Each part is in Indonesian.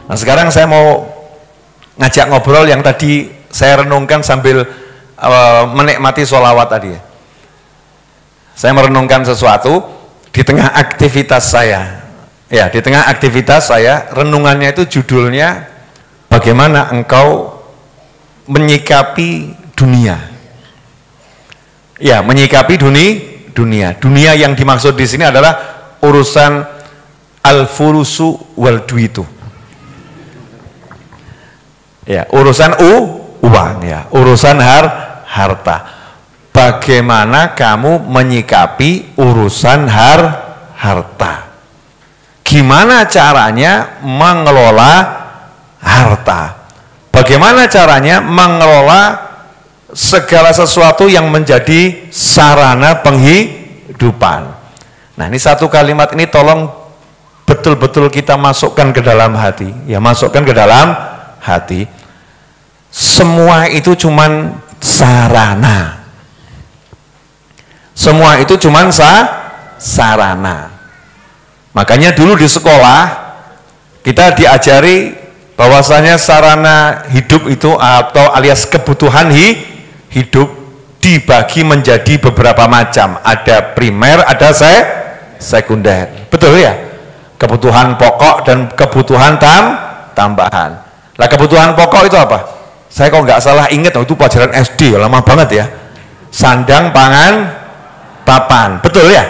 Nah sekarang saya mau ngajak ngobrol yang tadi saya renungkan sambil menikmati sholawat tadi. Saya merenungkan sesuatu di tengah aktivitas saya. Ya, di tengah aktivitas saya, renungannya itu judulnya bagaimana engkau menyikapi dunia. Ya, menyikapi dunia. Dunia yang dimaksud di sini adalah urusan al-furusu wal duitu. Ya, urusan uang ya, urusan harta. Bagaimana kamu menyikapi urusan harta? Gimana caranya mengelola harta? Bagaimana caranya mengelola segala sesuatu yang menjadi sarana penghidupan? Nah, ini satu kalimat ini tolong betul-betul kita masukkan ke dalam hati. Ya, masukkan ke dalam hati. Semua itu cuman sarana. Semua itu cuman sarana. Makanya dulu di sekolah kita diajari bahwasanya sarana hidup itu atau alias kebutuhan hidup dibagi menjadi beberapa macam. Ada primer, ada sekunder. Betul ya? Kebutuhan pokok dan kebutuhan tambahan. Lah kebutuhan pokok itu apa? Saya kok nggak salah ingat, itu pelajaran SD, lama banget ya. Sandang, pangan, papan. Betul ya?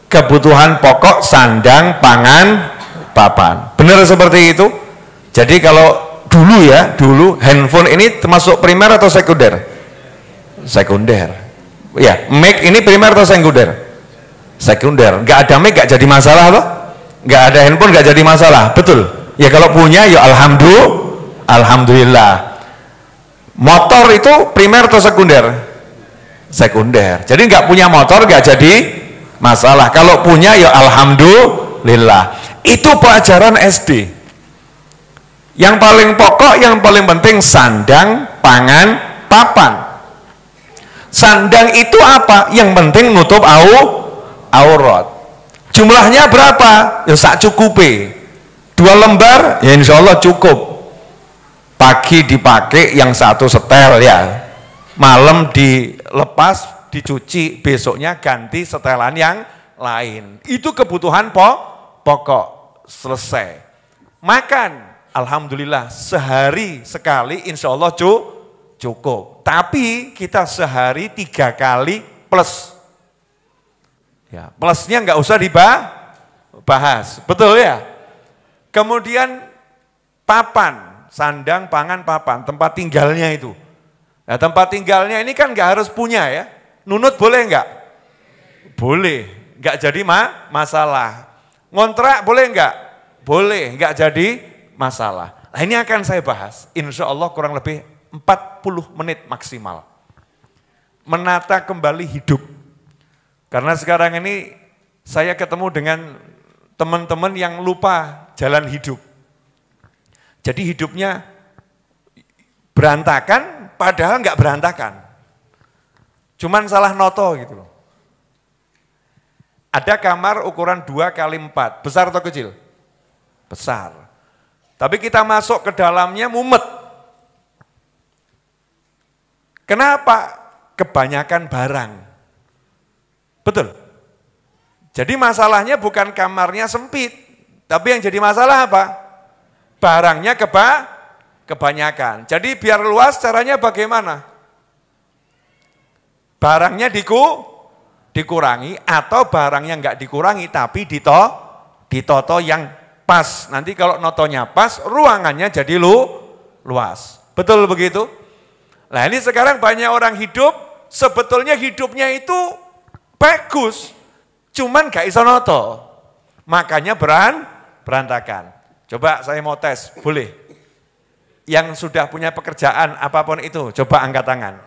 Kebutuhan pokok, sandang, pangan, papan. Benar seperti itu? Jadi kalau dulu handphone ini termasuk primer atau sekunder? Sekunder. Ya, mic ini primer atau sekunder? Sekunder. Nggak ada mic nggak jadi masalah loh. Nggak ada handphone nggak jadi masalah. Betul. Ya kalau punya ya alhamdulillah. Motor itu primer atau sekunder? Sekunder. Jadi nggak punya motor nggak jadi masalah. Kalau punya ya alhamdulillah. Itu pelajaran SD. Yang paling pokok, yang paling penting sandang, pangan, papan. Sandang itu apa? Yang penting nutup aurat. Jumlahnya berapa? Ya sak cukupe. 2 lembar ya insya Allah cukup. Pagi dipakai, yang satu setel ya, malam dilepas, dicuci, besoknya ganti setelan yang lain. Itu kebutuhan pokok. Selesai. Makan, alhamdulillah sehari sekali insya Allah cukup. Tapi kita sehari 3 kali plus. Ya, plusnya nggak usah dibahas, betul ya? Kemudian papan. Sandang, pangan, papan, tempat tinggalnya itu. Nah, tempat tinggalnya ini kan nggak harus punya ya. Nunut boleh nggak? Boleh, nggak jadi masalah. Ngontrak boleh nggak? Boleh, nggak jadi masalah. Nah, ini akan saya bahas, insya Allah kurang lebih 40 menit maksimal. Menata kembali hidup. Karena sekarang ini saya ketemu dengan teman-teman yang lupa jalan hidup. Jadi hidupnya berantakan, padahal nggak berantakan. Cuman salah noto gitu loh. Ada kamar ukuran 2 kali 4, besar atau kecil? Besar. Tapi kita masuk ke dalamnya mumet. Kenapa? Kebanyakan barang. Betul. Jadi masalahnya bukan kamarnya sempit, tapi yang jadi masalah apa? Barangnya kebanyakan. Jadi biar luas caranya bagaimana? Barangnya dikurangi atau barangnya nggak dikurangi tapi ditoto yang pas. Nanti kalau notonya pas, ruangannya jadi luas. Betul begitu? Nah ini sekarang banyak orang hidup, sebetulnya hidupnya itu bagus, cuman nggak iso noto. Makanya berantakan. Coba saya mau tes, boleh? Yang sudah punya pekerjaan apapun itu, coba angkat tangan.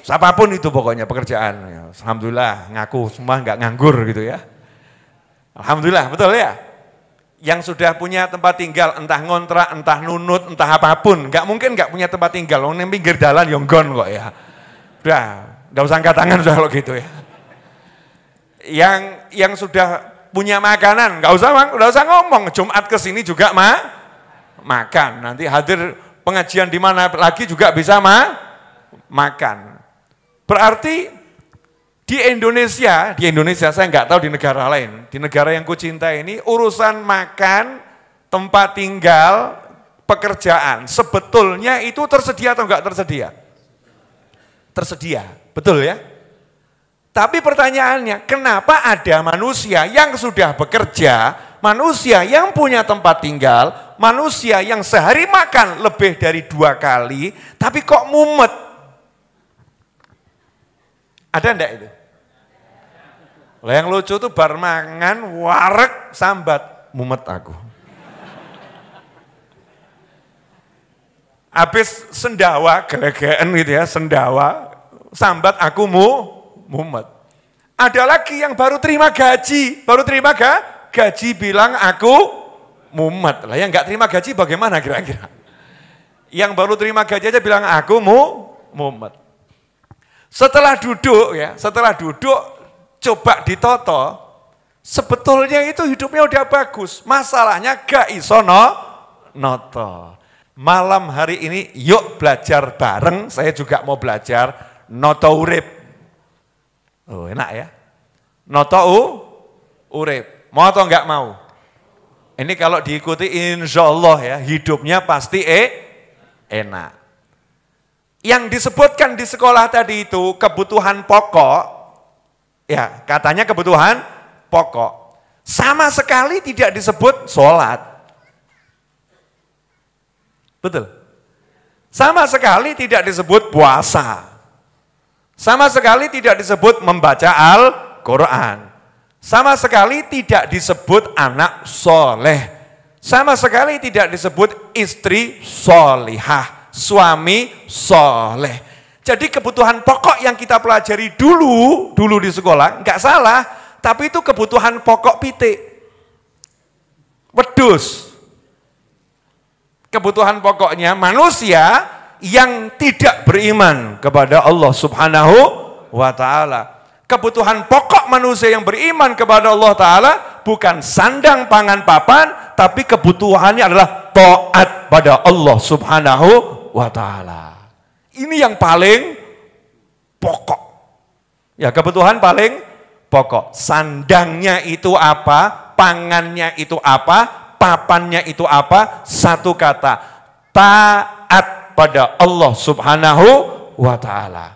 Siapapun itu pokoknya pekerjaan. Alhamdulillah, ngaku semua nggak nganggur gitu ya. Alhamdulillah, betul ya? Yang sudah punya tempat tinggal, entah ngontrak, entah nunut, entah apapun. Nggak mungkin nggak punya tempat tinggal, orang pinggir jalan yonggon kok ya. Udah, nggak usah angkat tangan sudah kalau gitu ya. yang sudah punya makanan, nggak usah ngomong. Jumat ke sini juga makan. Nanti hadir pengajian di mana lagi juga bisa makan. Berarti di Indonesia saya nggak tahu di negara lain. Di negara yang kucintai ini urusan makan, tempat tinggal, pekerjaan sebetulnya itu tersedia atau enggak tersedia? Tersedia, betul ya? Tapi pertanyaannya, kenapa ada manusia yang sudah bekerja, manusia yang punya tempat tinggal, manusia yang sehari makan lebih dari 2 kali, tapi kok mumet? Ada enggak itu? Lah yang lucu tuh bar mangan, wareg, sambat, mumet aku. Habis sendawa, gelegeen gitu ya, sendawa, sambat aku mumet. Ada lagi yang baru terima gaji, gaji bilang aku mumet. Lah yang enggak terima gaji bagaimana kira-kira? Yang baru terima gaji aja bilang aku mumet. Setelah duduk coba ditoto, sebetulnya itu hidupnya udah bagus. Masalahnya gak iso noto. Malam hari ini yuk belajar bareng, saya juga mau belajar noto urip. Oh enak ya, noto urip, mau atau enggak mau? Ini kalau diikuti insya Allah ya, hidupnya pasti enak. Yang disebutkan di sekolah tadi itu kebutuhan pokok, ya katanya kebutuhan pokok. Sama sekali tidak disebut sholat. Betul? Sama sekali tidak disebut puasa. Sama sekali tidak disebut membaca Al-Quran. Sama sekali tidak disebut anak soleh. Sama sekali tidak disebut istri solihah, suami soleh. Jadi kebutuhan pokok yang kita pelajari dulu di sekolah, enggak salah, tapi itu kebutuhan pokok pitik. Wedhus. Kebutuhan pokoknya manusia yang tidak beriman kepada Allah Subhanahu wa ta'ala. Kebutuhan pokok manusia yang beriman kepada Allah Ta'ala bukan sandang pangan papan, tapi kebutuhannya adalah taat pada Allah Subhanahu wa ta'ala. Ini yang paling pokok. Ya, kebutuhan paling pokok. Sandangnya itu apa, pangannya itu apa, papannya itu apa? Satu kata, taat pada Allah Subhanahu wa ta'ala.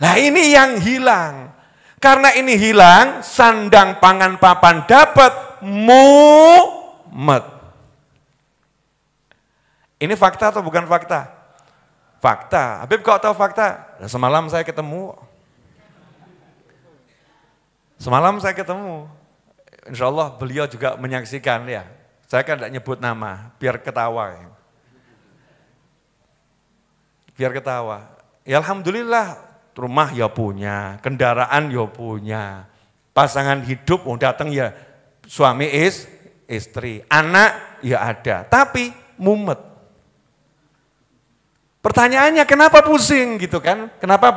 Nah ini yang hilang. Karena ini hilang, sandang pangan papan dapat, mumet. Ini fakta atau bukan fakta? Fakta. Habib kok tahu fakta? Nah, semalam saya ketemu. Insya Allah beliau juga menyaksikan ya. Saya kan tidak nyebut nama, biar ketawa. Ya alhamdulillah. Rumah ya punya, kendaraan ya punya, pasangan hidup mau datang ya suami istri, anak ya ada, tapi mumet. Pertanyaannya kenapa pusing gitu kan? Kenapa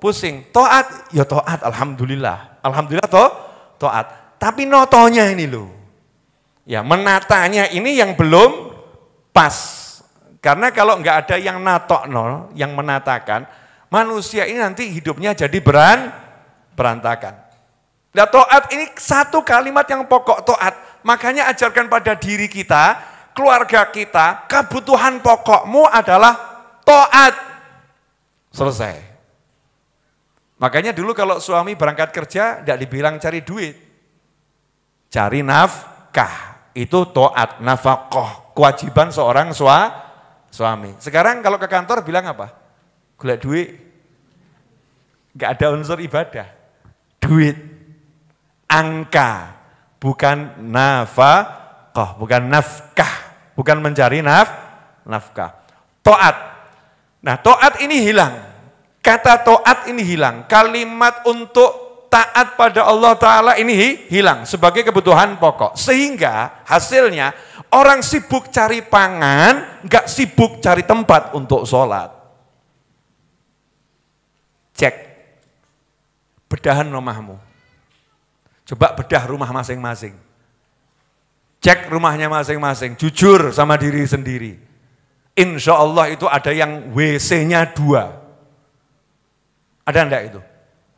pusing? Taat, ya taat, alhamdulillah taat. Tapi notonya ini loh, ya menatanya ini yang belum pas. Karena kalau nggak ada yang natokno, yang menatakan, manusia ini nanti hidupnya jadi berantakan. Nah, taat ini satu kalimat yang pokok, taat. Makanya ajarkan pada diri kita, keluarga kita, kebutuhan pokokmu adalah taat. Selesai. Makanya dulu kalau suami berangkat kerja, tidak dibilang cari duit. Cari nafkah. Itu taat, nafkah. Kewajiban seorang suami. Sekarang kalau ke kantor bilang apa? Golek duit, gak ada unsur ibadah. Duit, angka, bukan nafkah, bukan nafkah, bukan mencari nafkah. Taat. Nah, taat ini hilang. Kata taat ini hilang. Kalimat untuk taat pada Allah Ta'ala ini hilang sebagai kebutuhan pokok. Sehingga hasilnya orang sibuk cari pangan, gak sibuk cari tempat untuk sholat. Cek bedahan rumahmu. Coba bedah rumah masing-masing. Cek rumahnya masing-masing, jujur sama diri sendiri. Insya Allah itu ada yang WC-nya 2. Ada enggak itu?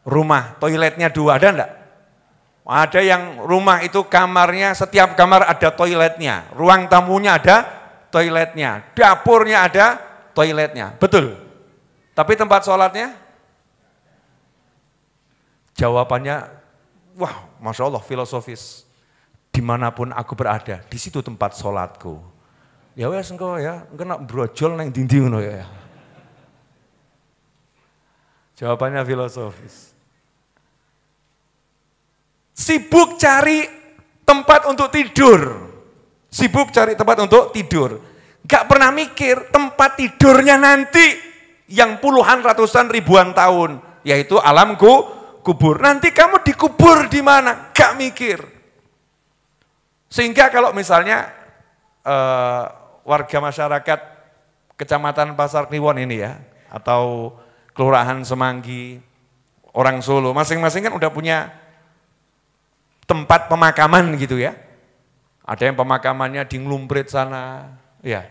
Rumah, toiletnya 2, ada enggak? Ada yang rumah itu kamarnya, setiap kamar ada toiletnya. Ruang tamunya ada toiletnya. Dapurnya ada toiletnya. Betul? Tapi tempat sholatnya? Jawabannya, wah Masya Allah filosofis. Dimanapun aku berada, di situ tempat sholatku. Ya wes engkau ya, engkau nak brojol neng dinding no ya. Jawabannya filosofis. Sibuk cari tempat untuk tidur. Sibuk cari tempat untuk tidur. Gak pernah mikir tempat tidurnya nanti yang puluhan, ratusan, ribuan tahun. Yaitu alamku kubur. Nanti kamu dikubur di mana? Gak mikir. Sehingga kalau misalnya warga masyarakat Kecamatan Pasar Kliwon ini ya, atau Kelurahan Semanggi, orang Solo, masing-masing kan udah punya tempat pemakaman gitu ya. Ada yang pemakamannya di Nglumprit sana, ya.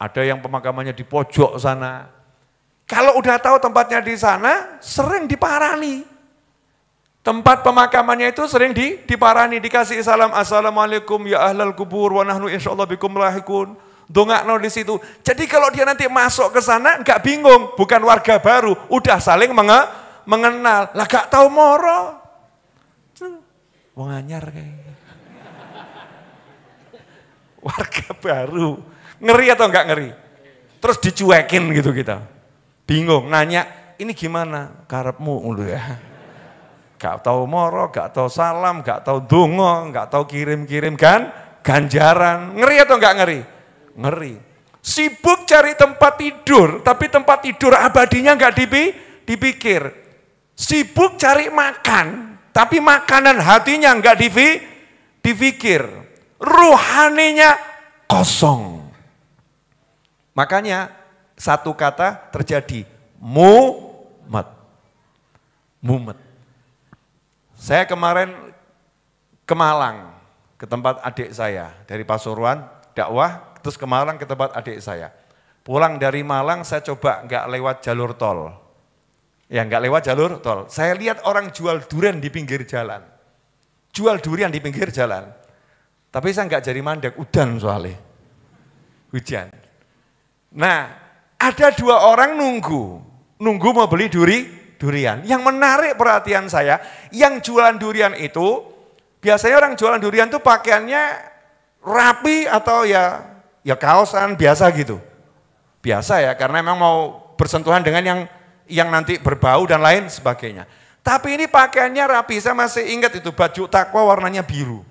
Ada yang pemakamannya di pojok sana. Kalau udah tahu tempatnya di sana, sering diparani. Tempat pemakamannya itu sering diparani, dikasih salam, assalamualaikum ya ahlal kubur wa nahnu insyaallah bikum lahikun. Dongakno di situ. Jadi kalau dia nanti masuk ke sana enggak bingung, bukan warga baru, udah saling mengenal. Lah gak tahu moro. Wong anyar kayak. Warga baru. Ngeri atau enggak ngeri? Terus dicuekin gitu kita. Bingung, nanya, ini gimana karepmu ngono ya. Gak tahu moro, gak tahu salam, gak tahu donga, gak tahu kirim-kirim kan ganjaran. Ngeri atau enggak ngeri? Ngeri. Sibuk cari tempat tidur, tapi tempat tidur abadinya enggak dipikir. Sibuk cari makan, tapi makanan hatinya enggak dipikir. Ruhaninya kosong. Makanya satu kata terjadi, mumet. Saya kemarin ke Malang, ke tempat adik saya, dari Pasuruan, dakwah, terus ke Malang ke tempat adik saya. Pulang dari Malang saya coba nggak lewat jalur tol. Ya nggak lewat jalur tol. Saya lihat orang jual durian di pinggir jalan. Jual durian di pinggir jalan. Tapi saya nggak jadi mandek, udan soalnya. Hujan. Nah, ada 2 orang nunggu mau beli durian. Yang menarik perhatian saya, yang jualan durian itu, biasanya orang jualan durian itu pakaiannya rapi atau ya kaosan biasa gitu. Biasa ya, karena memang mau bersentuhan dengan yang nanti berbau dan lain sebagainya. Tapi ini pakaiannya rapi, saya masih ingat itu baju takwa warnanya biru.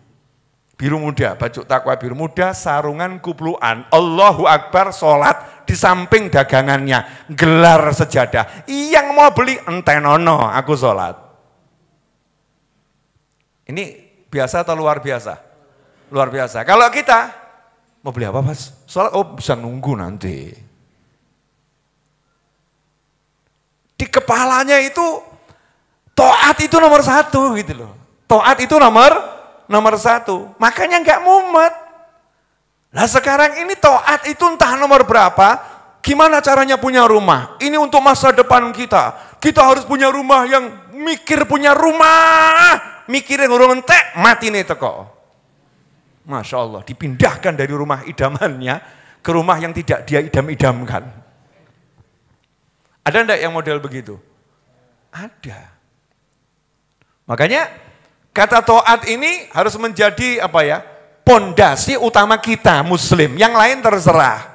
Biru muda, baju takwa biru muda, sarungan kupluan, Allahu Akbar, sholat di samping dagangannya, gelar sejadah. Yang mau beli entenono, aku sholat. Ini biasa atau luar biasa? Luar biasa. Kalau kita, mau beli apa mas? Sholat, oh bisa nunggu nanti. Di kepalanya itu, taat itu nomor 1 gitu loh. Taat itu nomor 1, makanya enggak mumet. Nah sekarang ini taat itu entah nomor berapa, gimana caranya punya rumah? Ini untuk masa depan kita. Kita harus punya rumah yang mikir punya rumah. Mikirin urung entek, mati nih teko. Masya Allah, dipindahkan dari rumah idamannya ke rumah yang tidak dia idam-idamkan. Ada enggak yang model begitu? Ada. Makanya kata taat ini harus menjadi apa ya? Pondasi utama kita muslim, yang lain terserah.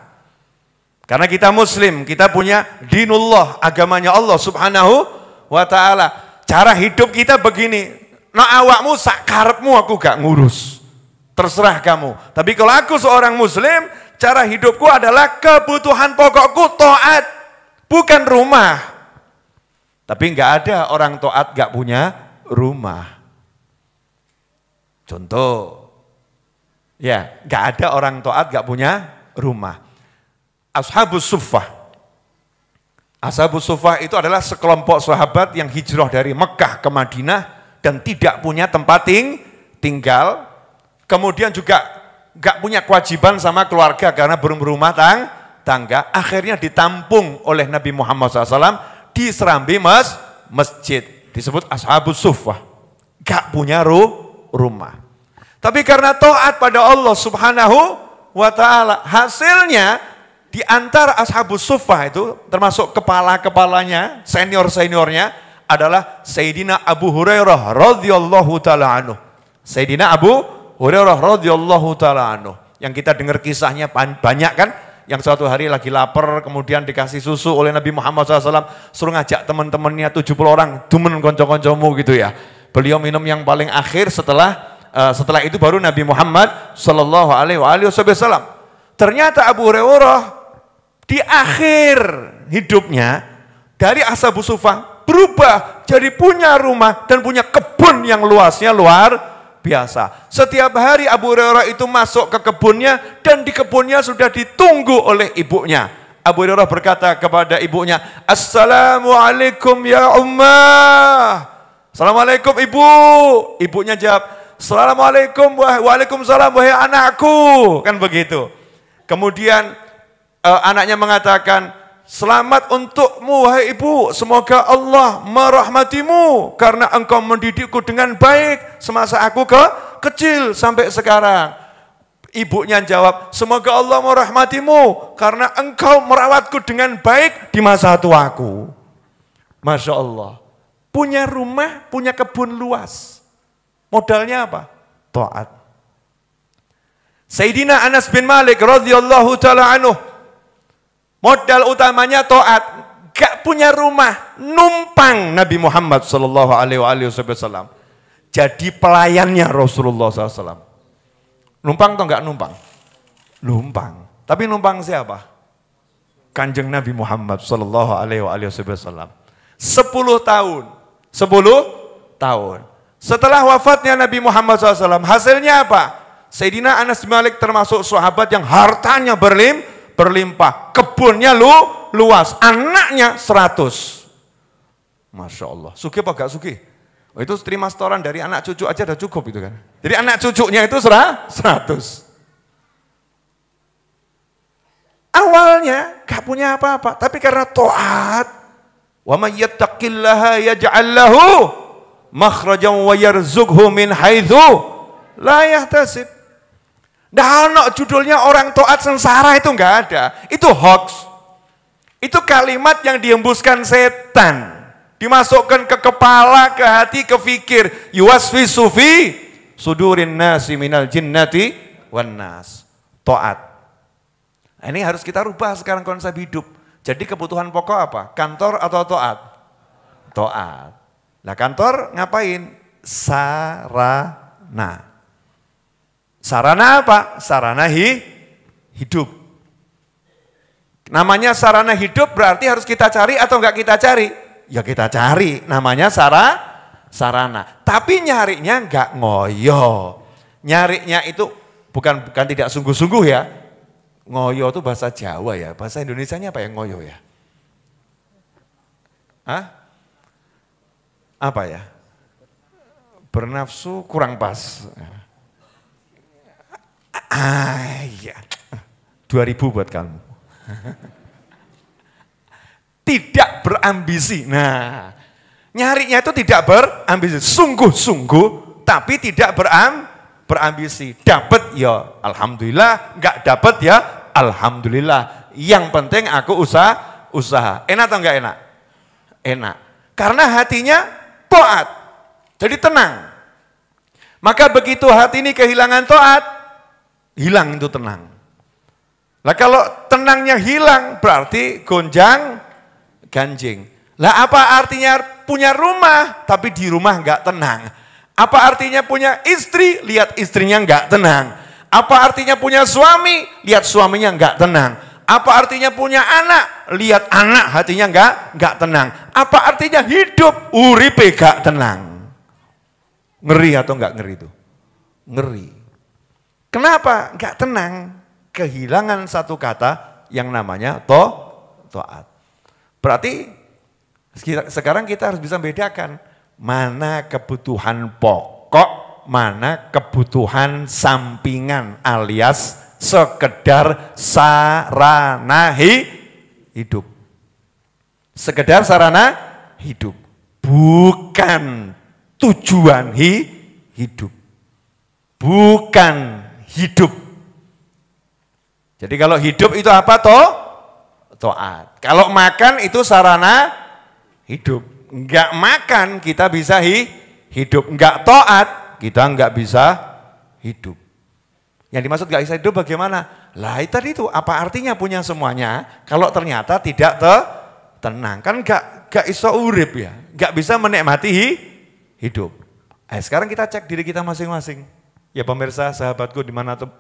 Karena kita muslim, kita punya dinullah, agamanya Allah subhanahu wa ta'ala. Cara hidup kita begini, awakmu sak karepmu aku gak ngurus. Terserah kamu. Tapi kalau aku seorang muslim, cara hidupku adalah kebutuhan pokokku taat, bukan rumah. Tapi gak ada orang taat gak punya rumah. Contoh, ya, gak ada orang taat gak punya rumah. Ashabus Suffah. Ashabus Suffah itu adalah sekelompok sahabat yang hijrah dari Mekah ke Madinah dan tidak punya tempat tinggal, kemudian juga nggak punya kewajiban sama keluarga karena belum berumah tangga, akhirnya ditampung oleh Nabi Muhammad SAW di serambi masjid, disebut Ashabus Suffah, nggak punya rumah. Tapi karena taat pada Allah Subhanahu wa Ta'ala, hasilnya di antara Ashabus Suffah itu termasuk kepala-kepalanya, senior-seniornya adalah Sayyidina Abu Hurairah radhiyallahu taala anhu. Sayyidina Abu Hurairah radhiyallahu taala anhu. Yang kita dengar kisahnya banyak kan, yang suatu hari lagi lapar kemudian dikasih susu oleh Nabi Muhammad SAW, suruh ngajak teman-temannya 70 orang, dumen konco-koncomu gitu ya. Beliau minum yang paling akhir, setelah itu baru Nabi Muhammad sallallahu alaihi wasallam. Ternyata Abu Hurairah di akhir hidupnya dari Ashabus Suffah berubah jadi punya rumah dan punya kebun yang luasnya luar biasa. Setiap hari Abu Hurairah itu masuk ke kebunnya dan di kebunnya sudah ditunggu oleh ibunya. Abu Hurairah berkata kepada ibunya, "Assalamualaikum ya ummah." "Assalamualaikum ibu." Ibunya jawab, "Assalamualaikum waalaikumsalam wahai anakku." Kan begitu. Kemudian anaknya mengatakan, "Selamat untukmu wahai ibu, semoga Allah merahmatimu karena engkau mendidikku dengan baik semasa aku kecil sampai sekarang." Ibunya jawab, "Semoga Allah merahmatimu karena engkau merawatku dengan baik di masa tuaku." Masya Allah, punya rumah, punya kebun luas. Modalnya apa? Taat. Sayyidina Anas bin Malik radhiyallahu taala anhu, modal utamanya taat, gak punya rumah, numpang Nabi Muhammad sallallahu alaihi wasallam. Jadi pelayannya Rasulullah SAW. Numpang atau enggak numpang? Numpang. Tapi numpang siapa? Kanjeng Nabi Muhammad sallallahu alaihi wasallam. 10 tahun. 10 tahun. Setelah wafatnya Nabi Muhammad SAW, hasilnya apa? Sayyidina Anas bin Malik termasuk sahabat yang hartanya berlimpah, kebunnya luas, anaknya 100. Masya Allah, sugih apa gak sugih? Oh, itu terima setoran dari anak cucu aja udah cukup itu kan. Jadi anak cucunya itu 100. Awalnya gak punya apa-apa, tapi karena taat, wa may yattaqillaha yaj'al lahu makhrajan wa yarzuqhu min haitsu la yahtasib. Dah ono judulnya orang taat sengsara itu enggak ada. Itu hoax. Itu kalimat yang dihembuskan setan. Dimasukkan ke kepala, ke hati, ke fikir. Yuwaswisu fi sudurin nasi minal jinnati wan nas. Taat. Nah, ini harus kita rubah sekarang konsep hidup. Jadi kebutuhan pokok apa? Kantor atau taat? Taat. Nah, kantor ngapain? Sarana. Sarana apa? Sarana hidup. Namanya sarana hidup berarti harus kita cari atau enggak kita cari? Ya kita cari, namanya sarana. Tapi nyarinya enggak ngoyo. Nyarinya itu bukan tidak sungguh-sungguh ya. Ngoyo itu bahasa Jawa ya, bahasa Indonesianya apa ya ngoyo ya? Hah? Apa ya? Bernafsu kurang pas. Iya, 2000 buat kamu. Tidak berambisi. Nah, nyarinya itu tidak berambisi, sungguh-sungguh, tapi tidak berambisi. Dapat ya alhamdulillah, enggak dapat ya alhamdulillah. Yang penting aku usaha. Enak atau enggak enak? Enak. Karena hatinya taat. Jadi tenang. Maka begitu hati ini kehilangan taat, hilang itu tenang. Lah kalau tenangnya hilang berarti gonjang ganjing. Lah apa artinya punya rumah tapi di rumah enggak tenang? Apa artinya punya istri, lihat istrinya enggak tenang? Apa artinya punya suami, lihat suaminya enggak tenang? Apa artinya punya anak, lihat anak hatinya enggak tenang? Apa artinya hidup, uripe gak tenang? Ngeri atau enggak ngeri itu? Ngeri. Kenapa? Enggak tenang. Kehilangan satu kata yang namanya taat. Berarti sekarang kita harus bisa membedakan mana kebutuhan pokok, mana kebutuhan sampingan alias sekedar sarana hidup. Sekedar sarana hidup, bukan tujuan hidup. Bukan hidup. Jadi kalau hidup itu apa to'at. Kalau makan itu sarana hidup. Enggak makan kita bisa hidup. Enggak to'at kita enggak bisa hidup. Yang dimaksud enggak bisa hidup bagaimana? Lah tadi itu apa artinya punya semuanya kalau ternyata tidak tenang. Kan enggak iso urip ya. Enggak bisa menikmati hidup. Sekarang kita cek diri kita masing-masing. Ya pemirsa, sahabatku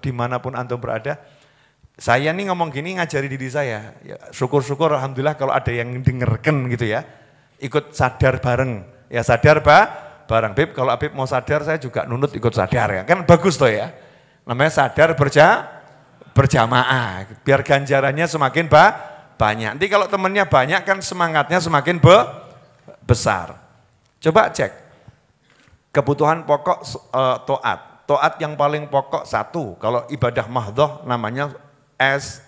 dimanapun antum berada. Saya nih ngomong gini ngajari diri saya. Ya, syukur-syukur alhamdulillah kalau ada yang dengerkan gitu ya. Ikut sadar bareng. Ya sadar bareng. Bib, kalau Habib mau sadar saya juga nunut ikut sadar ya. Kan bagus toh ya. Namanya sadar berjamaah. Biar ganjarannya semakin banyak. Nanti kalau temennya banyak kan semangatnya semakin besar. Coba cek. Kebutuhan pokok to'at. To'at yang paling pokok satu. Kalau ibadah mahdhah namanya SHOLAT.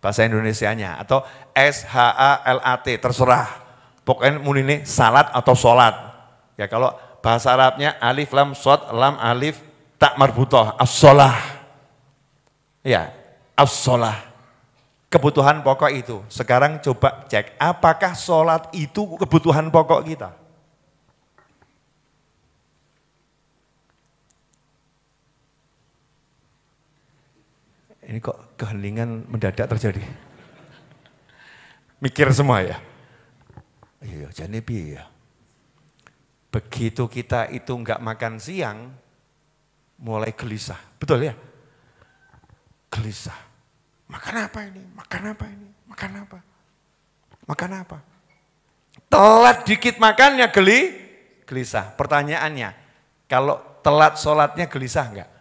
Bahasa Indonesianya. Atau SHALAT. Terserah. Pokoknya ini salat atau sholat. Ya kalau bahasa Arabnya alif lam shad lam alif tak marbutoh. As-sholah. Ya. As-sholah. Kebutuhan pokok itu. Sekarang coba cek. Apakah sholat itu kebutuhan pokok kita? Ini kok keheningan mendadak terjadi. Mikir semua ya. Iya, jadi ya. Begitu kita itu enggak makan siang, mulai gelisah. Betul ya? Gelisah. Makan apa ini? Makan apa ini? Makan apa? Makan apa? Telat dikit makannya gelisah. Pertanyaannya, kalau telat sholatnya gelisah enggak?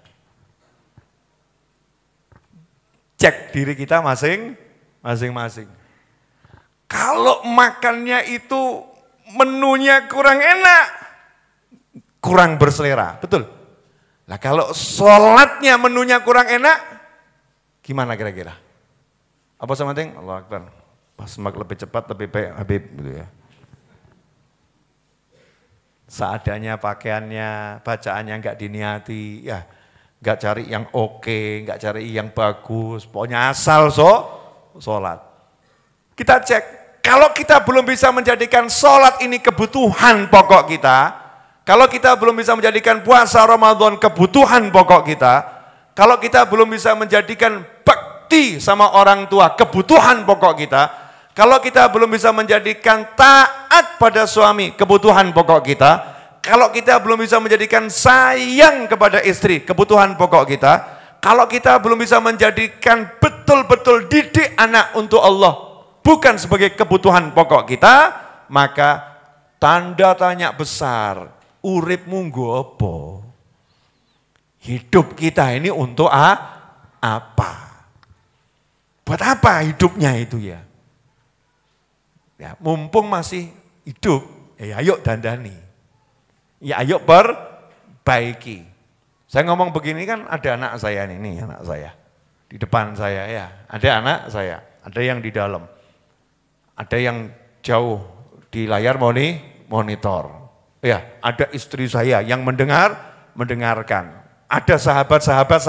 Cek diri kita masing-masing. Kalau makannya itu menunya kurang enak, kurang berselera, betul? Nah kalau sholatnya menunya kurang enak, gimana kira-kira? Apa sama ting? Allah Akbar. Pas lebih cepat, lebih baik Habib gitu ya. Seadanya pakaiannya, bacaannya enggak diniati, ya. Enggak cari yang oke, enggak cari yang bagus, pokoknya asal sholat. Kita cek, kalau kita belum bisa menjadikan sholat ini kebutuhan pokok kita, kalau kita belum bisa menjadikan puasa Ramadan kebutuhan pokok kita, kalau kita belum bisa menjadikan bakti sama orang tua kebutuhan pokok kita, kalau kita belum bisa menjadikan taat pada suami kebutuhan pokok kita, kalau kita belum bisa menjadikan sayang kepada istri, kebutuhan pokok kita, kalau kita belum bisa menjadikan betul-betul didik anak untuk Allah, bukan sebagai kebutuhan pokok kita, maka tanda tanya besar, urip munggo apa? Hidup kita ini untuk apa? Buat apa hidupnya itu ya? Ya mumpung masih hidup, ya ayo dandani. Ya ayo perbaiki. Saya ngomong begini kan ada anak saya nih anak saya. Di depan saya ya, ada anak saya, ada yang di dalam. Ada yang jauh di layar monitor. Ya, ada istri saya yang mendengarkan. Ada sahabat-sahabat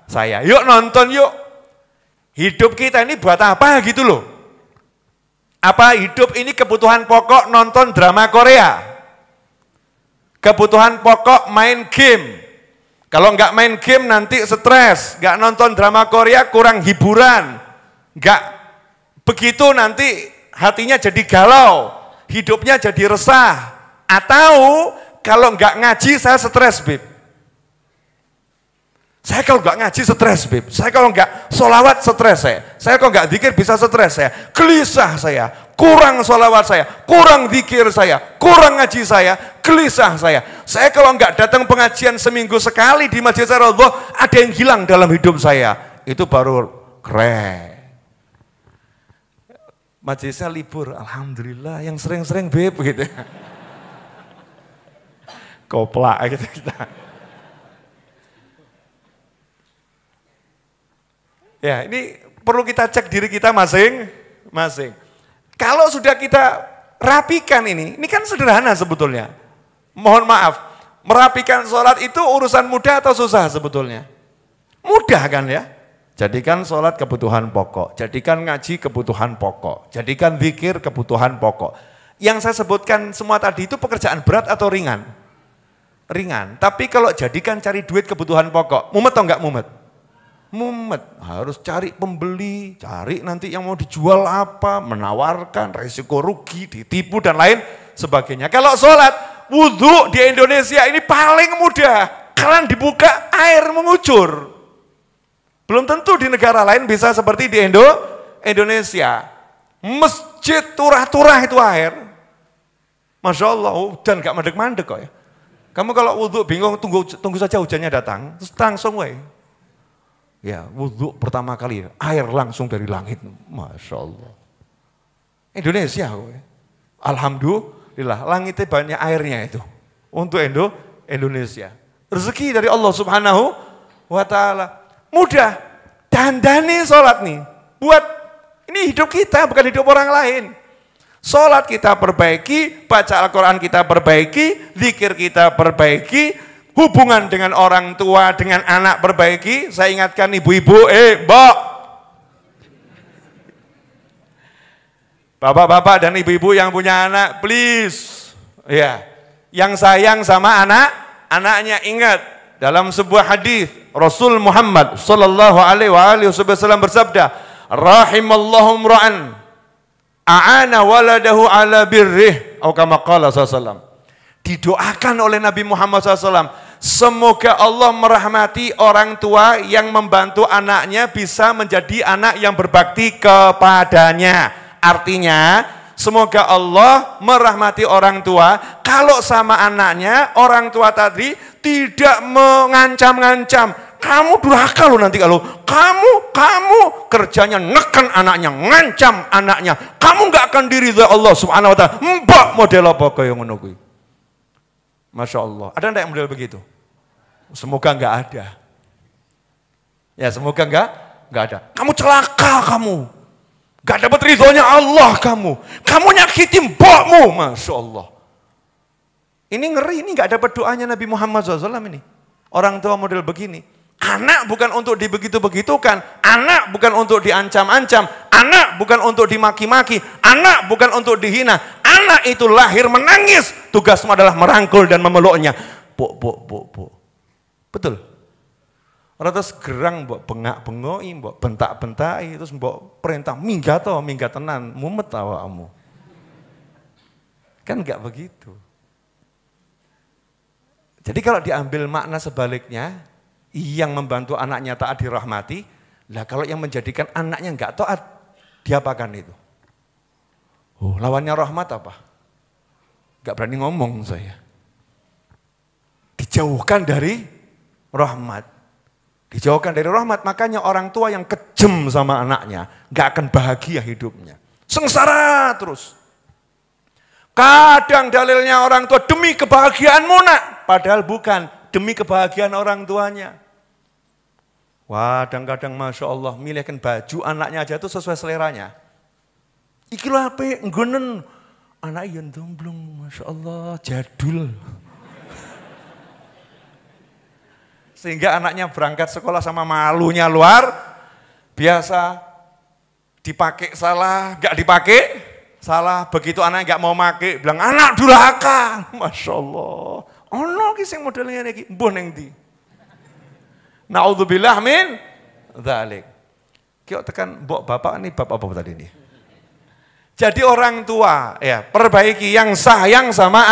saya. Yuk nonton yuk. Hidup kita ini buat apa gitu loh. Apa hidup ini kebutuhan pokok nonton drama Korea? Kebutuhan pokok main game. Kalau enggak main game nanti stres, enggak nonton drama Korea kurang hiburan. Enggak begitu nanti hatinya jadi galau, hidupnya jadi resah. Atau kalau enggak ngaji saya stres, Bib. Saya kalau enggak ngaji stres, Bib. Saya kalau enggak sholawat stres saya. Saya kalau enggak zikir bisa stres saya. Gelisah saya, kurang sholawat saya, kurang zikir saya, kurang ngaji saya, gelisah saya. Saya kalau enggak datang pengajian seminggu sekali di Masjid Raudhah, ada yang hilang dalam hidup saya. Itu baru keren. majelisnya libur, alhamdulillah yang sering-sering beb gitu. Koplak gitu kita. Ya, ini perlu kita cek diri kita masing-masing. Kalau sudah kita rapikan ini kan sederhana sebetulnya. Mohon maaf, merapikan sholat itu urusan mudah atau susah sebetulnya? Mudah kan ya? Jadikan sholat kebutuhan pokok, jadikan ngaji kebutuhan pokok, jadikan zikir kebutuhan pokok. Yang saya sebutkan semua tadi itu pekerjaan berat atau ringan? Ringan, tapi kalau jadikan cari duit kebutuhan pokok, mumet atau enggak mumet? Mumet, harus cari pembeli, cari nanti yang mau dijual apa, menawarkan, resiko rugi, ditipu dan lain sebagainya. Kalau sholat, wudhu di Indonesia ini paling mudah, keran dibuka, air mengucur. Belum tentu di negara lain bisa seperti di Indonesia. Masjid turah-turah itu air. Masya Allah, dan gak mandek-mandek kok ya. Kamu kalau wudhu bingung, tunggu saja hujannya datang, terus langsung weh. Ya, wudhu pertama kali, air langsung dari langit. Masya Allah. Indonesia, alhamdulillah, langitnya banyak airnya itu. Untuk Indonesia. Rezeki dari Allah Subhanahu wa Ta'ala. Mudah, dandani sholat nih. Buat, ini hidup kita, bukan hidup orang lain. Sholat kita perbaiki, baca Al-Quran kita perbaiki, zikir kita perbaiki, hubungan dengan orang tua, dengan anak perbaiki. Saya ingatkan ibu-ibu, mbak, bapak-bapak dan ibu-ibu yang punya anak, please, ya, yang sayang sama anaknya ingat dalam sebuah hadis Rasul Muhammad Sallallahu Alaihi Wasallam bersabda, rahimallahu imra'an a'ana waladahu ala birrih, atau kama qala sallallahu. Didoakan oleh Nabi Muhammad SAW, semoga Allah merahmati orang tua yang membantu anaknya bisa menjadi anak yang berbakti kepadanya. Artinya, semoga Allah merahmati orang tua, kalau sama anaknya, orang tua tadi tidak mengancam-ngancam. Kamu durhaka loh nanti kalau kamu kerjanya neken anaknya, ngancam anaknya. Kamu nggak akan diridhoi Allah Subhanahu wa Ta'ala. Mbak model apa kaya ngono kuwi? Masya Allah. Ada enggak yang model begitu? Semoga enggak ada. Ya, semoga enggak ada. Kamu celaka kamu. Enggak dapat ridhonya Allah kamu. Kamu nyakiti mbokmu, Masya Allah. Ini ngeri, ini enggak dapat doanya Nabi Muhammad SAW ini. Orang tua model begini. Anak bukan untuk dibegitu-begitukan. Anak bukan untuk diancam-ancam. Anak bukan untuk dimaki-maki. Anak bukan untuk dihina. Anak itu lahir menangis. Tugasmu adalah merangkul dan memeluknya. Bu. Betul. Orang terus gerang mbok bengak-bengoi, mbok bentak-bentai, terus mbok perintah minggat tenan, mumet awakmu. Kan enggak begitu. Jadi kalau diambil makna sebaliknya, yang membantu anaknya taat dirahmati, lah kalau yang menjadikan anaknya enggak taat, diapakan itu? Oh, lawannya rahmat apa? Enggak berani ngomong saya. Dijauhkan dari rahmat. Dijauhkan dari rahmat, makanya orang tua yang kejam sama anaknya, enggak akan bahagia hidupnya. Sengsara terus. Kadang dalilnya orang tua demi kebahagiaanmu nak, padahal bukan, demi kebahagiaan orang tuanya. Wah, kadang-kadang Masya Allah, milihkan baju anaknya aja itu sesuai seleranya. Iki lho ape nggonen anak yen domblong, Masya Allah, jadul. Sehingga anaknya berangkat sekolah sama malunya luar biasa. Dipakai salah, enggak dipakai salah. Begitu anak enggak mau pakai, bilang anak durhaka. Masya Allah. Ono ki sing modelnya iki, mbuh ning ndi? Naudzubillah min dzalik. Ki tekan mbok bapak ini bapak apa tadi ini? Jadi orang tua ya, perbaiki yang sayang sama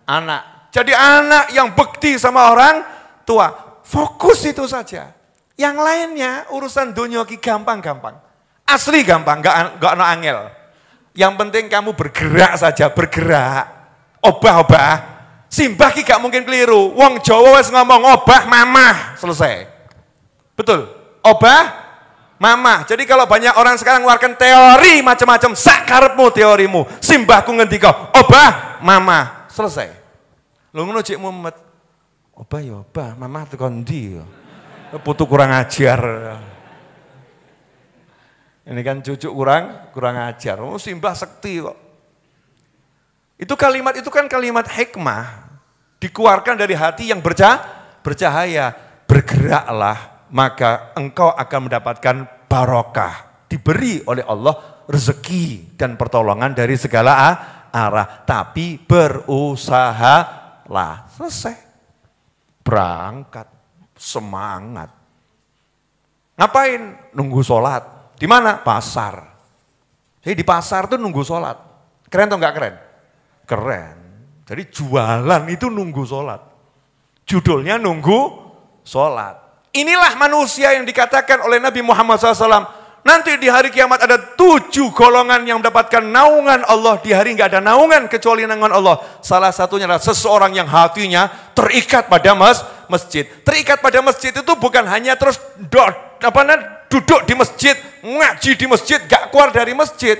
anak. Jadi anak yang bekti sama orang tua. Fokus itu saja. Yang lainnya urusan dunia ki gampang-gampang. Asli gampang, enggak ono angel. Yang penting kamu bergerak saja, bergerak. Obah-obah. Simbah ki gak mungkin keliru. Wong Jawa wis ngomong obah mamah, selesai. Betul. Obah Mama. Jadi kalau banyak orang sekarang mengeluarkan teori macam-macam, sak karepmu teorimu. Simbahku ngendika, obah, mama. Selesai. Lu ngono Cik Muhammad. Obah ya obah, mama tekan ndi ya. Putu kurang ajar. Ini kan cucu kurang ajar. Oh, simbah sekti kok. Itu kan kalimat hikmah. Dikeluarkan dari hati yang bercahaya. Bergeraklah, maka engkau akan mendapatkan barokah. Diberi oleh Allah rezeki dan pertolongan dari segala arah. Tapi berusahalah. Selesai. Berangkat. Semangat. Ngapain? Nunggu sholat. Di mana? Pasar. Jadi di pasar tuh nunggu sholat. Keren atau enggak keren? Keren. Jadi jualan itu nunggu sholat. Judulnya nunggu sholat. Inilah manusia yang dikatakan oleh Nabi Muhammad SAW. Nanti di hari kiamat ada 7 golongan yang mendapatkan naungan Allah. Di hari nggak ada naungan kecuali naungan Allah. Salah satunya adalah seseorang yang hatinya terikat pada masjid. Terikat pada masjid itu bukan hanya terus duduk di masjid, ngaji di masjid, gak keluar dari masjid.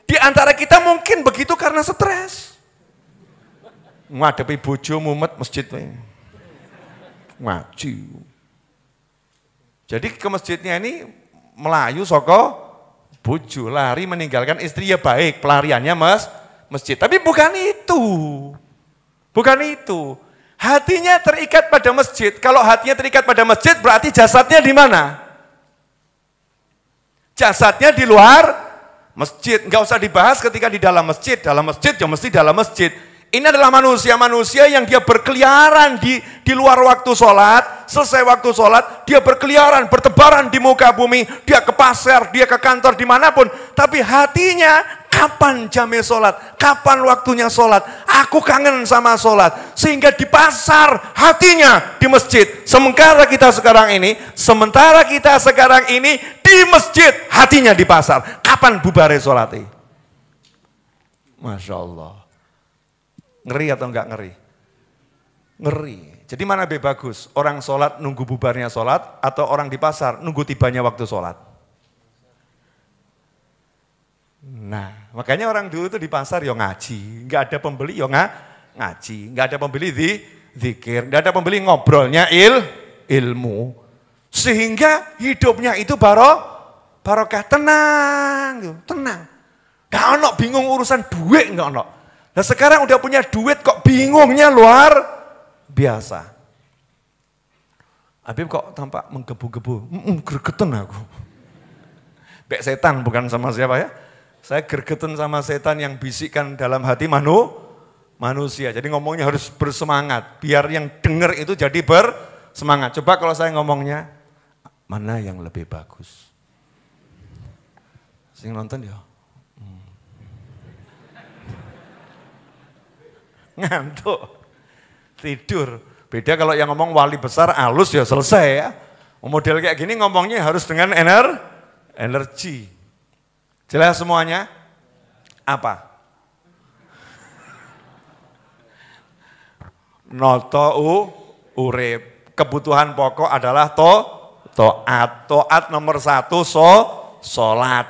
Di antara kita mungkin begitu karena stres. Ngadepi bojo mumet masjid. Ngaji. Jadi ke masjidnya ini melayu soko bojo, lari meninggalkan istri ya baik, pelariannya masjid. Tapi bukan itu. Bukan itu. Hatinya terikat pada masjid. Kalau hatinya terikat pada masjid berarti jasadnya di mana? Jasadnya di luar masjid. Enggak usah dibahas ketika di dalam masjid. Dalam masjid ya mesti dalam masjid. Ini adalah manusia-manusia yang dia berkeliaran di luar waktu sholat. Selesai waktu sholat, dia berkeliaran, bertebaran di muka bumi. Dia ke pasar, dia ke kantor, dimanapun. Tapi hatinya, kapan jamnya sholat? Kapan waktunya sholat? Aku kangen sama sholat. Sehingga di pasar, hatinya di masjid. Sementara kita sekarang ini di masjid, hatinya di pasar. Kapan bubarnya sholat? Masya Allah. Ngeri atau enggak ngeri? Ngeri. Jadi mana lebih bagus? Orang sholat nunggu bubarnya sholat atau orang di pasar nunggu tibanya waktu sholat? Nah, makanya orang dulu itu di pasar ya ngaji. Enggak ada pembeli ya ngaji. Enggak ada pembeli zikir. Enggak ada pembeli ngobrolnya ilmu. Sehingga hidupnya itu barokah, tenang. Enggak ono bingung urusan duit, enggak ono. Nah sekarang udah punya duit kok bingungnya luar biasa. Habib kok tampak menggebu-gebu, gregetan aku. Bek setan bukan sama siapa ya. Saya gregetan sama setan yang bisikkan dalam hati manusia. Jadi ngomongnya harus bersemangat, biar yang dengar itu jadi bersemangat. Coba kalau saya ngomongnya, mana yang lebih bagus? Sing nonton ya. Ngantuk, tidur. Beda kalau yang ngomong wali besar halus ya selesai ya. Model kayak gini ngomongnya harus dengan energi. Jelas semuanya? Apa? Noto urip. Kebutuhan pokok adalah to'at. To'at nomor 1 sholat.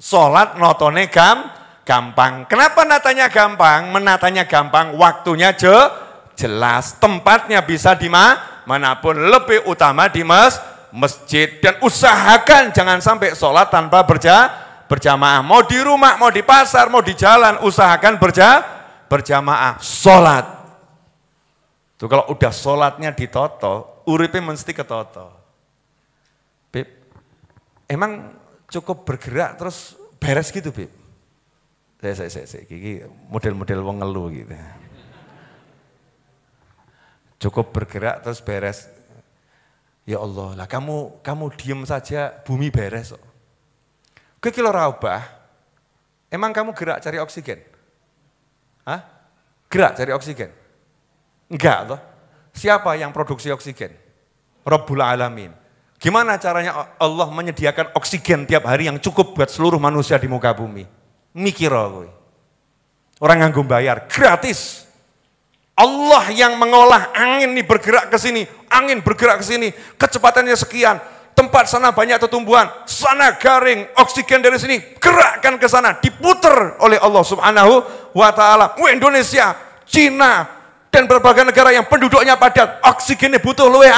Sholat notone gampang. Kenapa natanya gampang? Menatanya gampang, waktunya jelas. Tempatnya bisa di manapun. Lebih utama di masjid. Dan usahakan jangan sampai sholat tanpa berjamaah. Mau di rumah, mau di pasar, mau di jalan. Usahakan berjamaah. Sholat. Tuh kalau udah sholatnya ditoto, uripe mesti ketoto. Bib, emang cukup bergerak terus beres gitu Bib? Saya model-model wong ngeluh gitu. Cukup bergerak terus beres. Ya Allah, lah kamu diem saja bumi beres kok. Kowe ki ora obah. Emang kamu gerak cari oksigen? Hah? Gerak cari oksigen? Enggak toh. Siapa yang produksi oksigen? Rabbul Alamin. Gimana caranya Allah menyediakan oksigen tiap hari yang cukup buat seluruh manusia di muka bumi? Mikir kowe. Orang nganggo bayar gratis. Allah yang mengolah angin ini bergerak ke sini, angin bergerak ke sini, kecepatannya sekian. tempat sana banyak tumbuhan, sana garing, oksigen dari sini gerakkan ke sana, diputer oleh Allah Subhanahu wa taala. Indonesia, Cina, dan berbagai negara yang penduduknya padat, oksigennya butuh luwe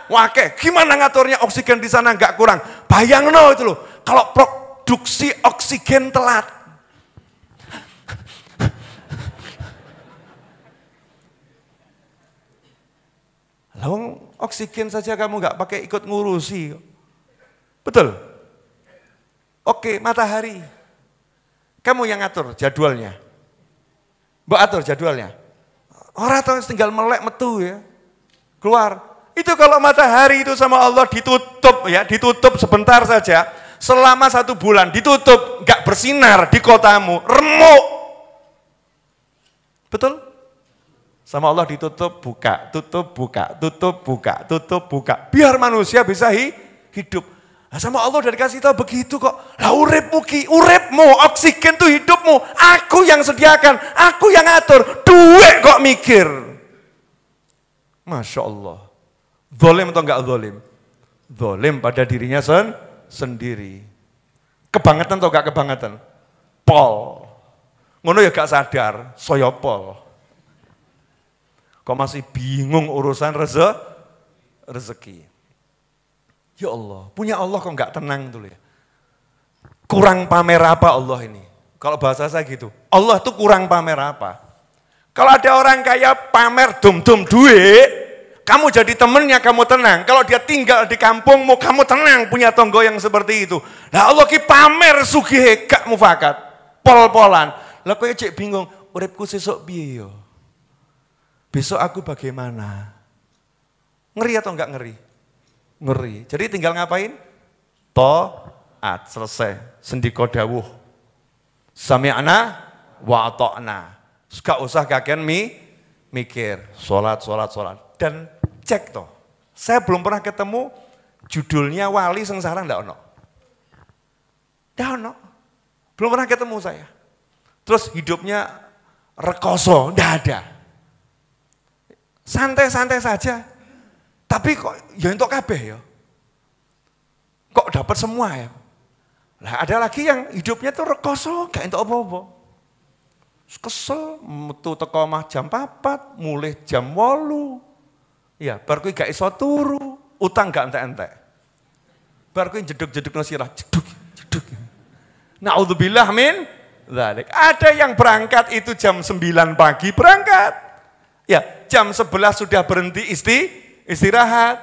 wake. Gimana ngaturnya oksigen di sana nggak kurang? Bayangno itu loh, kalau produksi oksigen telat. Lalu oksigen saja kamu nggak pakai ikut ngurusi. Betul? Oke, matahari. Kamu yang atur jadwalnya. Mbak atur jadwalnya. Orang tahu tinggal melek metu ya. Keluar. Itu kalau matahari itu sama Allah ditutup ya, ditutup sebentar saja. Selama 1 bulan ditutup, nggak bersinar di kotamu, remuk. Betul? Sama Allah ditutup, buka, tutup, buka, tutup, buka, tutup, buka. Biar manusia bisa hidup. Nah, sama Allah udah dikasih tahu begitu kok. Lah uripmu ki, uripmu, oksigen tuh hidupmu. Aku yang sediakan, aku yang atur. Duit kok mikir. Masya Allah. Zolim atau enggak zolim? Zolim pada dirinya sendiri. Kebangetan atau enggak kebangetan? Pol. Ngono ya gak sadar, soyopol. Kok masih bingung urusan rezeki. Ya Allah, punya Allah kok nggak tenang dulu ya. Kurang pamer apa Allah ini? Kalau bahasa saya gitu, Allah tuh kurang pamer apa? Kalau ada orang kaya pamer dum-dum duit, kamu jadi temennya kamu tenang. Kalau dia tinggal di kampungmu, kamu tenang punya tonggo yang seperti itu. Nah Allah ki pamer sugih gak mufakat, pol-polan. Lah kowe cek bingung, uripku sesuk piye yo? Besok aku bagaimana? Ngeri atau enggak ngeri? Ngeri. Jadi tinggal ngapain? Taat, selesai. Sendika dawuh. Sami'na wa ata'na. Gak usah kakean mikir. Sholat. Dan cek toh. Saya belum pernah ketemu judulnya Wali Sengsara enggak ono. Enggak ono. Belum pernah ketemu saya. Terus hidupnya rekoso, enggak ada. Santai-santai saja. Tapi kok ya untuk kabeh ya. Kok dapat semua ya. Lah ada lagi yang hidupnya tuh rekoso, gak entuk apa-apa. Kesel, metu teko omah jam 4, mulih jam 8. Ya, bar kuwi gak iso turu, utang gak entek-entek. Bar kuwi jeduk-jedukno sirah, jeduk. Naudzubillah min dzalik. Ada yang berangkat itu jam 9 pagi berangkat. Ya, jam 11 sudah berhenti istirahat.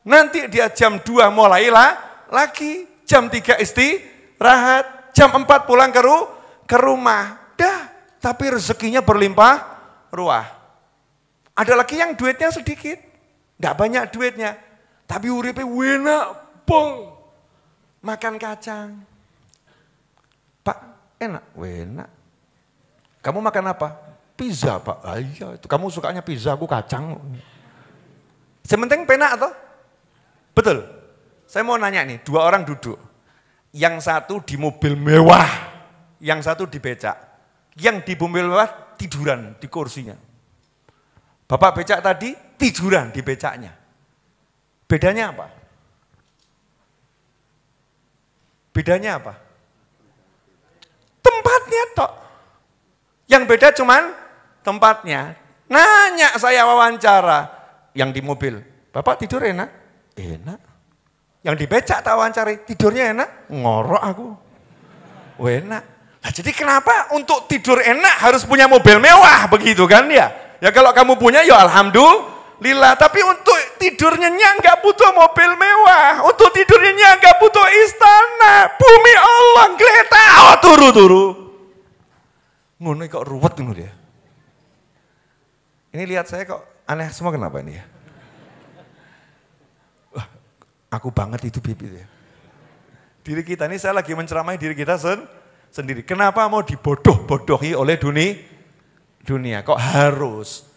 Nanti dia jam 2 mulailah lagi. Jam 3 istirahat. Jam 4 pulang ke rumah. Dah, tapi rezekinya berlimpah ruah. Ada lagi yang duitnya sedikit. Enggak banyak duitnya. Tapi uripe enak, pong. Makan kacang. Pak, enak, enak. Kamu makan apa? Pizza Pak, iya itu kamu sukanya pizza, aku kacang. Sementing penak atau? Betul. Saya mau nanya nih, 2 orang duduk. Yang satu di mobil mewah, yang satu di becak. Yang di mobil mewah tiduran di kursinya. Bapak becak tadi tiduran di becaknya. Bedanya apa? Bedanya apa? Tempatnya tok. Yang beda cuman tempatnya. Nanya saya wawancara yang di mobil, Bapak tidur enak? Enak. Yang di becak tak wawancari, tidurnya enak? Ngorok aku. Enak. Nah, jadi kenapa untuk tidur enak harus punya mobil mewah begitu kan ya? Ya kalau kamu punya ya alhamdulillah. Tapi untuk tidurnya nggak butuh mobil mewah. Untuk tidurnya nggak butuh istana. Bumi Allah geletak. Oh, turu. Ngono kok ruwet ngono dia. Ini lihat saya kok aneh semua, kenapa ini ya? Wah, aku banget itu bibit ya. Diri kita ini, saya lagi menceramai diri kita sendiri. Kenapa mau dibodoh-bodohi oleh dunia? Kok harus?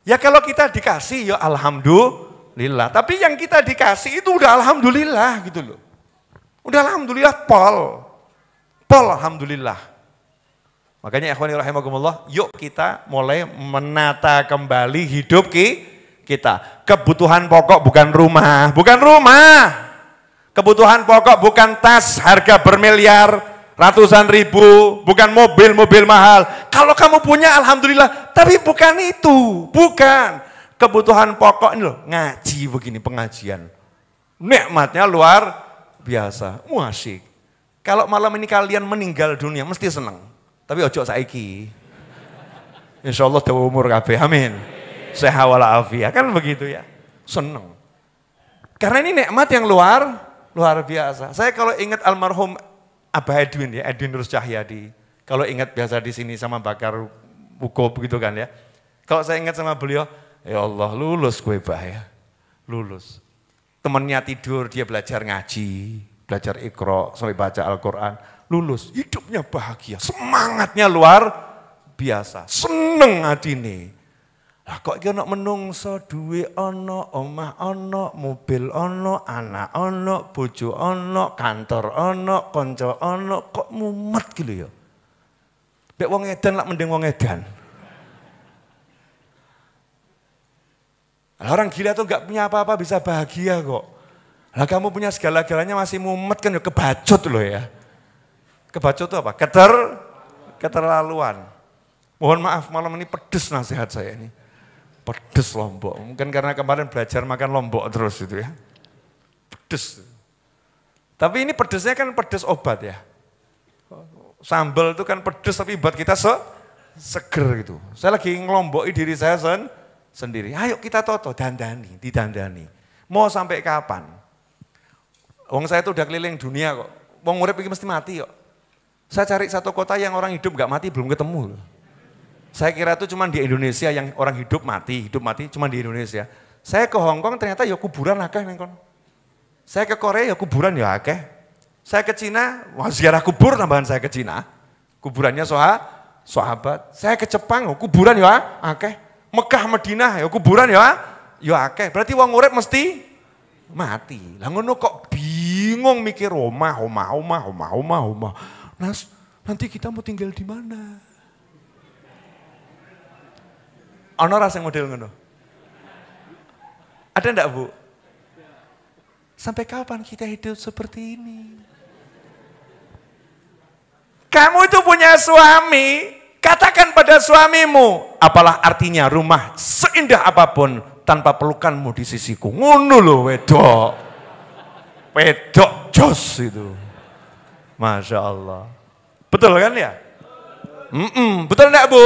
Ya kalau kita dikasih ya alhamdulillah. Tapi yang kita dikasih itu udah alhamdulillah gitu loh. Udah alhamdulillah pol alhamdulillah. Makanya ikhwani rahimakumullah, yuk kita mulai menata kembali hidup kita. Kebutuhan pokok bukan rumah. Kebutuhan pokok bukan tas harga bermiliar, ratusan ribu, bukan mobil mahal. Kalau kamu punya alhamdulillah, tapi bukan itu, bukan. Kebutuhan pokok ini loh, ngaji begini pengajian. Nikmatnya luar biasa, asyik. Kalau malam ini kalian meninggal dunia mesti senang. Tapi ojo saiki. Insya Allah dawa umur kabeh, amin. Sehat walafiat, kan begitu ya. Senang. Karena ini nikmat yang luar biasa. Saya kalau ingat almarhum Abah Edwin ya, Edwin Nurus Cahyadi. Kalau ingat biasa di sini sama Bakar Buko begitu kan ya. Kalau saya ingat sama beliau, ya Allah lulus gue Bah ya. Lulus. Temennya tidur, dia belajar ngaji, belajar Iqra, sampai baca Al-Quran. Lulus, hidupnya bahagia, semangatnya luar biasa. Seneng hati ini. Lah kok iki ana menungso duwe ana, omah ana, mobil ana, anak ana, bojo ana, kantor ana, kanca ana, kok mumet gitu ya. Nek wong edan lak mending wong edan. Orang gila tuh gak punya apa-apa bisa bahagia kok. Lah kamu punya segala-galanya masih mumet kan ya kebacut loh ya. Kebacut itu apa? Keterlaluan. Mohon maaf malam ini pedes nasihat saya ini. Pedes Lombok, mungkin karena kemarin belajar makan Lombok terus itu ya. Pedes. Tapi ini pedesnya kan pedes obat ya. Sambal itu kan pedes tapi buat kita seger gitu. Saya lagi ngelomboki diri saya sendiri. Ayo kita toto, didandani. Mau sampai kapan? Wong saya itu udah keliling dunia kok. Wong urip iki mesti mati kok. Saya cari satu kota yang orang hidup gak mati belum ketemu. Saya kira itu cuma di Indonesia yang orang hidup mati cuma di Indonesia. Saya ke Hong Kong ternyata ya kuburan akeh neng kono. Saya ke Korea ya kuburan ya akeh. Saya ke Cina, wah ziarah kubur tambahan saya ke Cina. Kuburannya sahabat. Saya ke Jepang, kuburan ya akeh. Mekah, Madinah ya kuburan ya akeh. Berarti wong urip mesti mati. Lah ngono kok bingung mikir omah. Nah, nanti kita mau tinggal di mana? Ono rasa model ngono? Ada enggak Bu? Sampai kapan kita hidup seperti ini? Kamu itu punya suami, katakan pada suamimu, apalah artinya rumah seindah apapun tanpa pelukanmu di sisiku. Ngono loh wedok. Wedok jos itu. Masya Allah. Betul kan ya? Betul enggak Bu?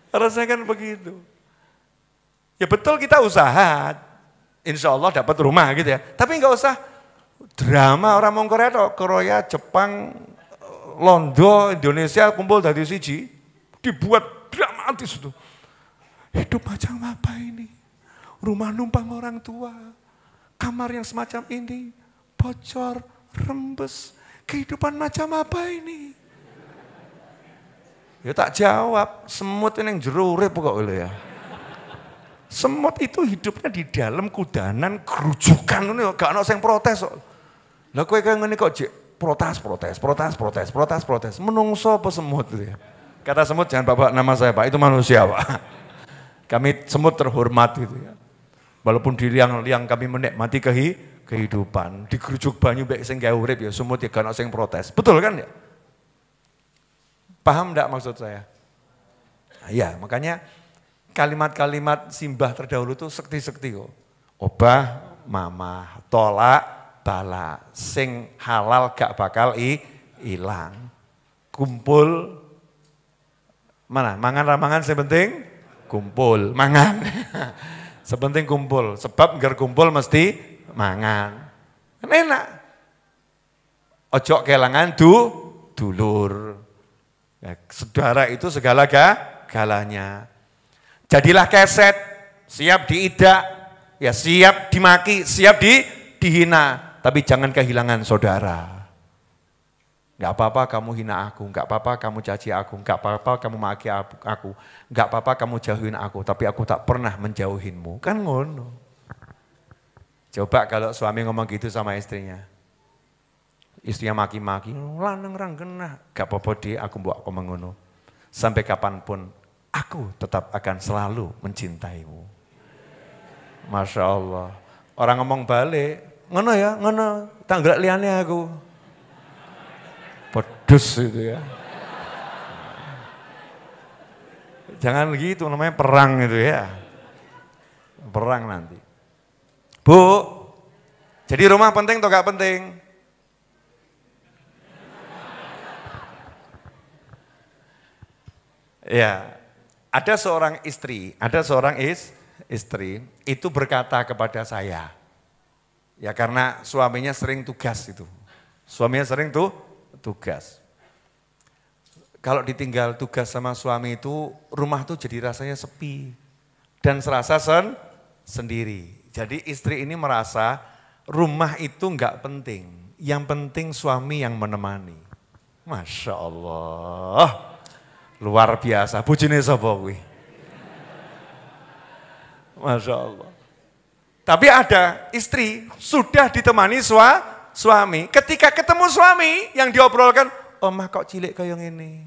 Rasanya kan begitu. Ya betul kita usaha, insya Allah dapat rumah gitu ya. Tapi nggak usah drama orang mau Korea, Jepang, Londo, Indonesia kumpul dari siji, dibuat dramatis itu. Hidup macam apa ini? Rumah numpang orang tua, kamar yang semacam ini, bocor, rembes, kehidupan macam apa ini? Ya tak jawab, semut ini yang jero urip kok ya. Semut itu hidupnya di dalam kudanan, gerujukan ini gak ada yang protes kok. Lah kowe kaya ngene kok jek protes. Menungso apa semut itu ya. Kata semut jangan bawa nama saya Pak, itu manusia Pak. Kami semut terhormat gitu ya. Walaupun di liang-liang kami menikmati kehidupan, digerujuk banyu baik sing gawe urip ya semut ya gak ada yang protes. Betul kan ya? Paham enggak maksud saya? Nah, ya, makanya kalimat-kalimat simbah terdahulu itu sekti-sekti kok. Obah, mamah, tolak, bala, sing halal gak bakal hilang. Kumpul, mana? Mangan-mangan sepenting kumpul, mangan. Sepenting kumpul, sebab nggak kumpul mesti mangan. Kan enak. Ojo kelangan dulur. Ya, saudara itu segala-galanya. Jadilah keset, siap diidak, ya siap dimaki, siap dihina, tapi jangan kehilangan saudara. Enggak apa-apa kamu hina aku, enggak apa-apa kamu caci aku, enggak apa-apa kamu maki aku, enggak apa-apa kamu jauhin aku, tapi aku tak pernah menjauhinmu. Kan ngono. Coba kalau suami ngomong gitu sama istrinya. Istrinya maki-maki, lanang rang genah, gak apa-apa di aku mbok aku mengono. Sampai kapanpun aku tetap akan selalu mencintaimu. Masya Allah. Orang ngomong balik, ngono ya, ngono. Tanggrak liane aku. Pedes itu ya. Jangan gitu, namanya perang itu ya. Perang nanti. Bu, jadi rumah penting atau gak penting? Ya, ada seorang istri itu berkata kepada saya, ya karena suaminya sering tugas itu, tugas. Kalau ditinggal tugas sama suami itu, rumah tuh jadi rasanya sepi dan serasa sendiri. Jadi istri ini merasa rumah itu enggak penting, yang penting suami yang menemani. Masya Allah, luar biasa. Bojone sapa kuwi? Masya Allah. Tapi ada istri sudah ditemani suami. Ketika ketemu suami yang diobrolkan, omah kok cilik kayak ini,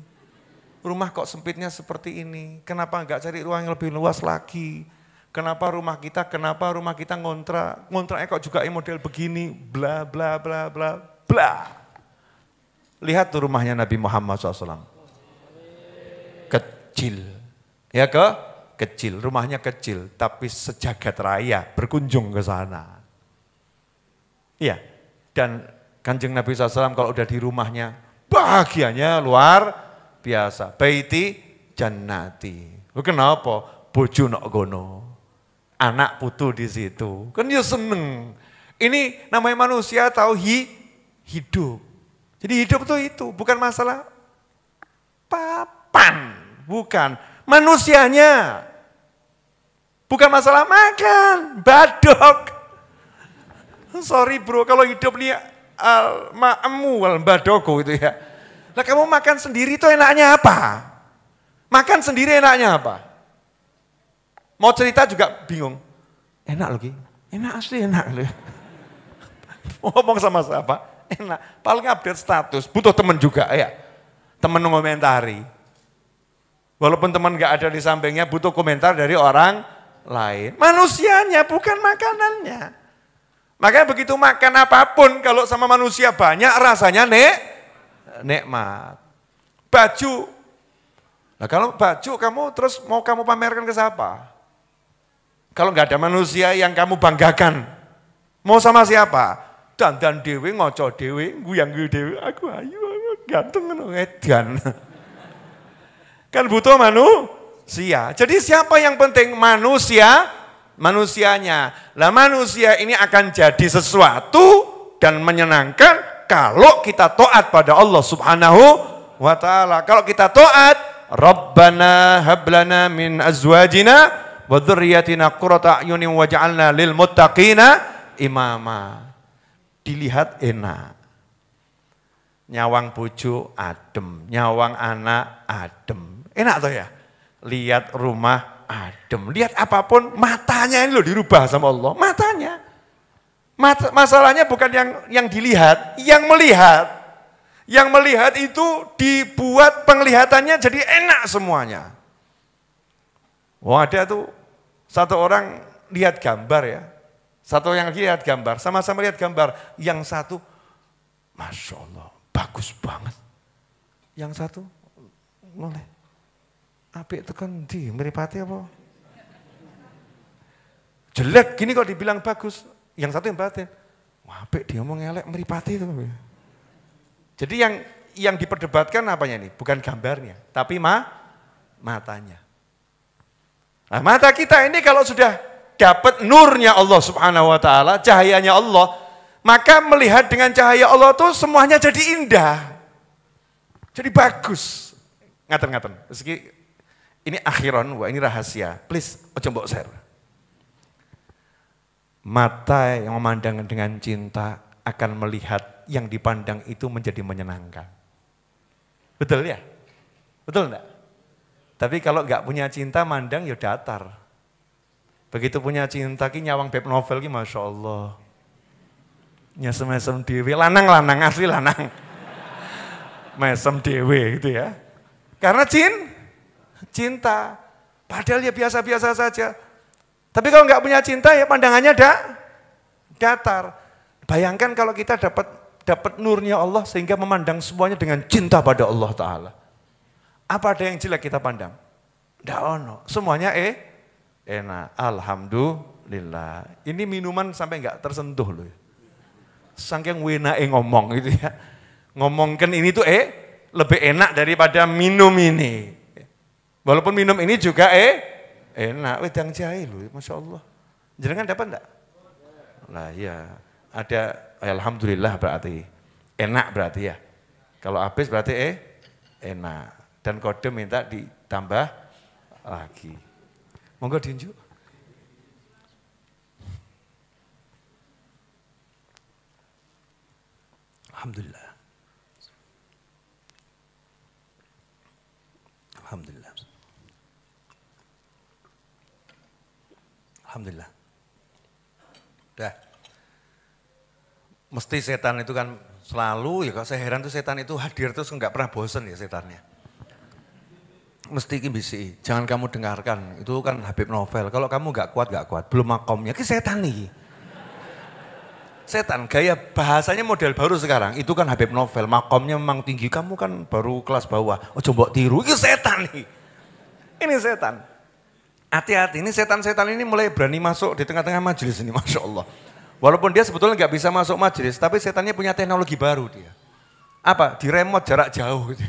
rumah kok sempitnya seperti ini, kenapa enggak cari ruang yang lebih luas lagi? Kenapa rumah kita ngontraknya kok juga model begini, bla bla bla bla bla. Lihat tuh rumahnya Nabi Muhammad SAW. Kecil, ya kecil, rumahnya kecil, tapi sejagat raya berkunjung ke sana. Iya, dan Kanjeng Nabi SAW kalau udah di rumahnya, bahagianya luar biasa. Baiti jannati. Kenapa? Bojo nok gono. Anak putu di situ. Kan dia seneng. Ini namanya manusia tahu hidup. Jadi hidup itu bukan masalah papan, bukan. Manusianya. Bukan masalah makan, badok. Sorry bro, kalau hidup nih ma'amu badoko itu ya. Nah kamu makan sendiri itu enaknya apa? Makan sendiri enaknya apa? Mau cerita juga bingung. Enak lagi, enak asli enak loh. Ngomong sama siapa? Enak. Paling update status, butuh teman juga ya. Teman mengomentari. Walaupun teman gak ada di sampingnya, butuh komentar dari orang lain. Manusianya bukan makanannya. Makanya begitu makan apapun, kalau sama manusia banyak rasanya nikmat. Baju. Nah kalau baju kamu terus mau kamu pamerkan ke siapa? Kalau nggak ada manusia yang kamu banggakan, mau sama siapa? Dandan dewe, ngoco dewe, guyang dewe, aku ayu, ganteng edan. Kan butuh manusia. Jadi siapa yang penting? Manusianya. Lah manusia ini akan jadi sesuatu dan menyenangkan kalau kita taat pada Allah Subhanahu wa taala. Kalau kita taat, Rabbana hablana min azwajina wa dzurriyyatina qurrata a'yunin waj'alna lil muttaqina imama. Dilihat enak. Nyawang bojo adem, nyawang anak adem. Enak toh ya? Lihat rumah adem, lihat apapun matanya ini loh dirubah sama Allah. Matanya. Masalahnya bukan yang dilihat, yang melihat. Yang melihat itu dibuat penglihatannya jadi enak semuanya. Wah ada tuh satu orang lihat gambar ya. Satu yang lihat gambar, sama-sama lihat gambar. Yang satu, Masya Allah, bagus banget. Yang satu, boleh. Apik itu kan di meripati apa? Jelek gini kok dibilang bagus. Yang satu yang batin. Wah apik dia mau ngelek meripati itu. Jadi yang diperdebatkan apanya nih? Bukan gambarnya, tapi matanya. Nah, mata kita ini kalau sudah dapat nurnya Allah Subhanahu wa taala, cahayanya Allah, maka melihat dengan cahaya Allah tuh semuanya jadi indah. Jadi bagus. Ngaten-ngaten. Ini akhiran, wah ini rahasia. Please, ojo mbok share. Mata yang memandang dengan cinta akan melihat yang dipandang itu menjadi menyenangkan. Betul ya? Betul enggak? Tapi kalau enggak punya cinta, mandang ya datar. Begitu punya cinta, ki nyawang beb novel ki Masya Allah. Nyesem-mesem dewe, lanang-lanang, asli lanang. Mesem dewe gitu ya. Karena cinta. Padahal ya biasa-biasa saja. Tapi kalau nggak punya cinta ya pandangannya datar. Bayangkan kalau kita dapat nurnya Allah sehingga memandang semuanya dengan cinta pada Allah Ta'ala. Apa ada yang jelek kita pandang? Nggak ono. Semuanya enak. Alhamdulillah. Ini minuman sampai nggak tersentuh loh. Saking wenake ngomong gitu ya. Ngomongkan ini tuh lebih enak daripada minum ini. Walaupun minum ini juga enak. Wedang jahe loh, Masya Allah. Jangan dapat enggak? Lah ya, ada alhamdulillah berarti. Enak berarti ya. Kalau habis berarti enak. Dan kode minta ditambah lagi. Monggo diunjuk. Alhamdulillah. Alhamdulillah. Alhamdulillah. Udah. Mesti setan itu kan selalu ya, kalau saya heran tuh setan itu hadir terus nggak pernah bosen ya setannya. Mesti bisi, jangan kamu dengarkan, itu kan Habib Novel. Kalau kamu nggak kuat, belum makomnya, ke setan nih. Setan, gaya bahasanya model baru sekarang, itu kan Habib Novel, makomnya memang tinggi, kamu kan baru kelas bawah. Oh coba tiru, itu setan nih. Ini setan. Hati-hati, ini setan-setan ini mulai berani masuk di tengah-tengah majelis ini, Masya Allah. Walaupun dia sebetulnya nggak bisa masuk majelis, tapi setannya punya teknologi baru dia. Apa? Di remote jarak jauh. Gitu.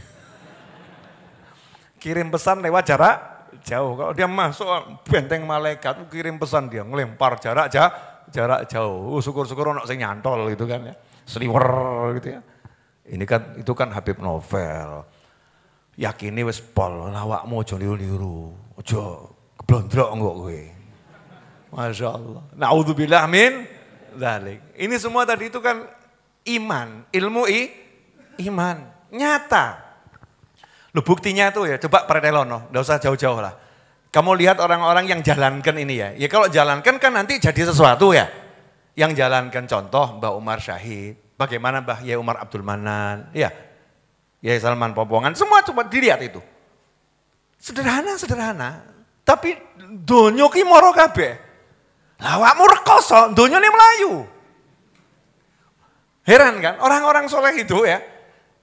Kirim pesan lewat jarak jauh. Kalau dia masuk benteng malaikat, kirim pesan dia, ngelempar jarak jauh. Syukur-syukur ono sing nyantol gitu kan ya. Sliwer gitu ya. Ini kan itu kan Habib Novel. Yakini wis pol, lawakmu aja niru-niru. Aja keblondrok kok kowe. Masya Allah. Na'udzubillah min dzalik. Ini semua tadi itu kan iman, ilmu iman, nyata. Lu buktinya tuh ya, coba pretelono, enggak usah jauh-jauh lah. Kamu lihat orang-orang yang jalankan ini ya. Ya kalau jalankan kan nanti jadi sesuatu ya. Yang jalankan contoh Mbah Umar Syahid, bagaimana Mbah Yai Umar Abdul Manan, ya. Yai Salman Popongan, semua coba dilihat itu. Sederhana. Tapi donyo ki moro kabeh. Lawakmu rekoso, donyo ne Melayu. Heran kan? Orang-orang soleh itu ya.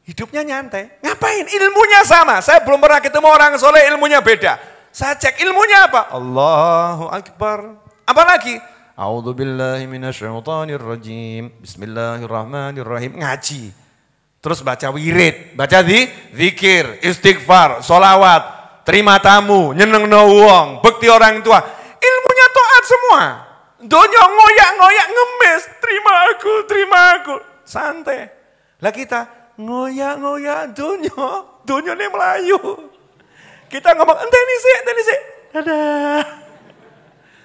Hidupnya nyantai. Ngapain? Ilmunya sama. Saya belum pernah ketemu orang soleh ilmunya beda. Saya cek ilmunya apa? Allahu Akbar. Apa lagi? A'udzubillahi minasyaitonirrajim. Bismillahirrahmanirrahim. Ngaji. Terus baca wirid. Baca zikir, istighfar, solawat, terima tamu, nyenengno wong, bekti orang tua. Ilmunya taat semua. Donya ngoyak-ngoyak ngemis. Terima aku. Santai. Lah kita ngoyak-ngoyak donya ini Melayu. Kita ngomong, enteni sih. Dadah.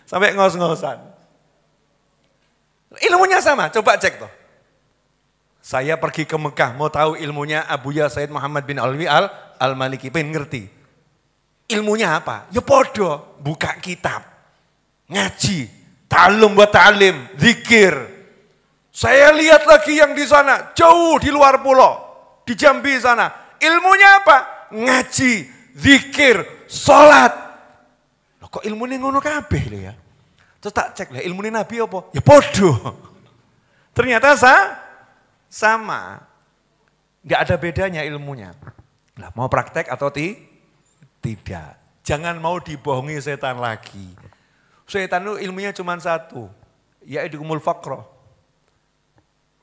Sampai ngos-ngosan. Ilmunya sama, coba cek tuh. Saya pergi ke Mekah, mau tahu ilmunya Abuya Said Muhammad bin Alwi al-Maliki, pengen ngerti. Ilmunya apa? Ya podo, buka kitab, ngaji, buat ta'lim, zikir. Saya lihat lagi yang di sana, jauh di luar pulau, di Jambi sana. Ilmunya apa? Ngaji, zikir, sholat. Loh, kok ilmunya ngono kabeh lho ya? Terus tak cek lah, ilmunya Nabi apa? Ya podo. Ternyata sama. Nggak ada bedanya ilmunya. Nah, mau praktek atau tidak. Jangan mau dibohongi setan lagi. Setan itu ilmunya cuma satu, yaitu kumul faqroh.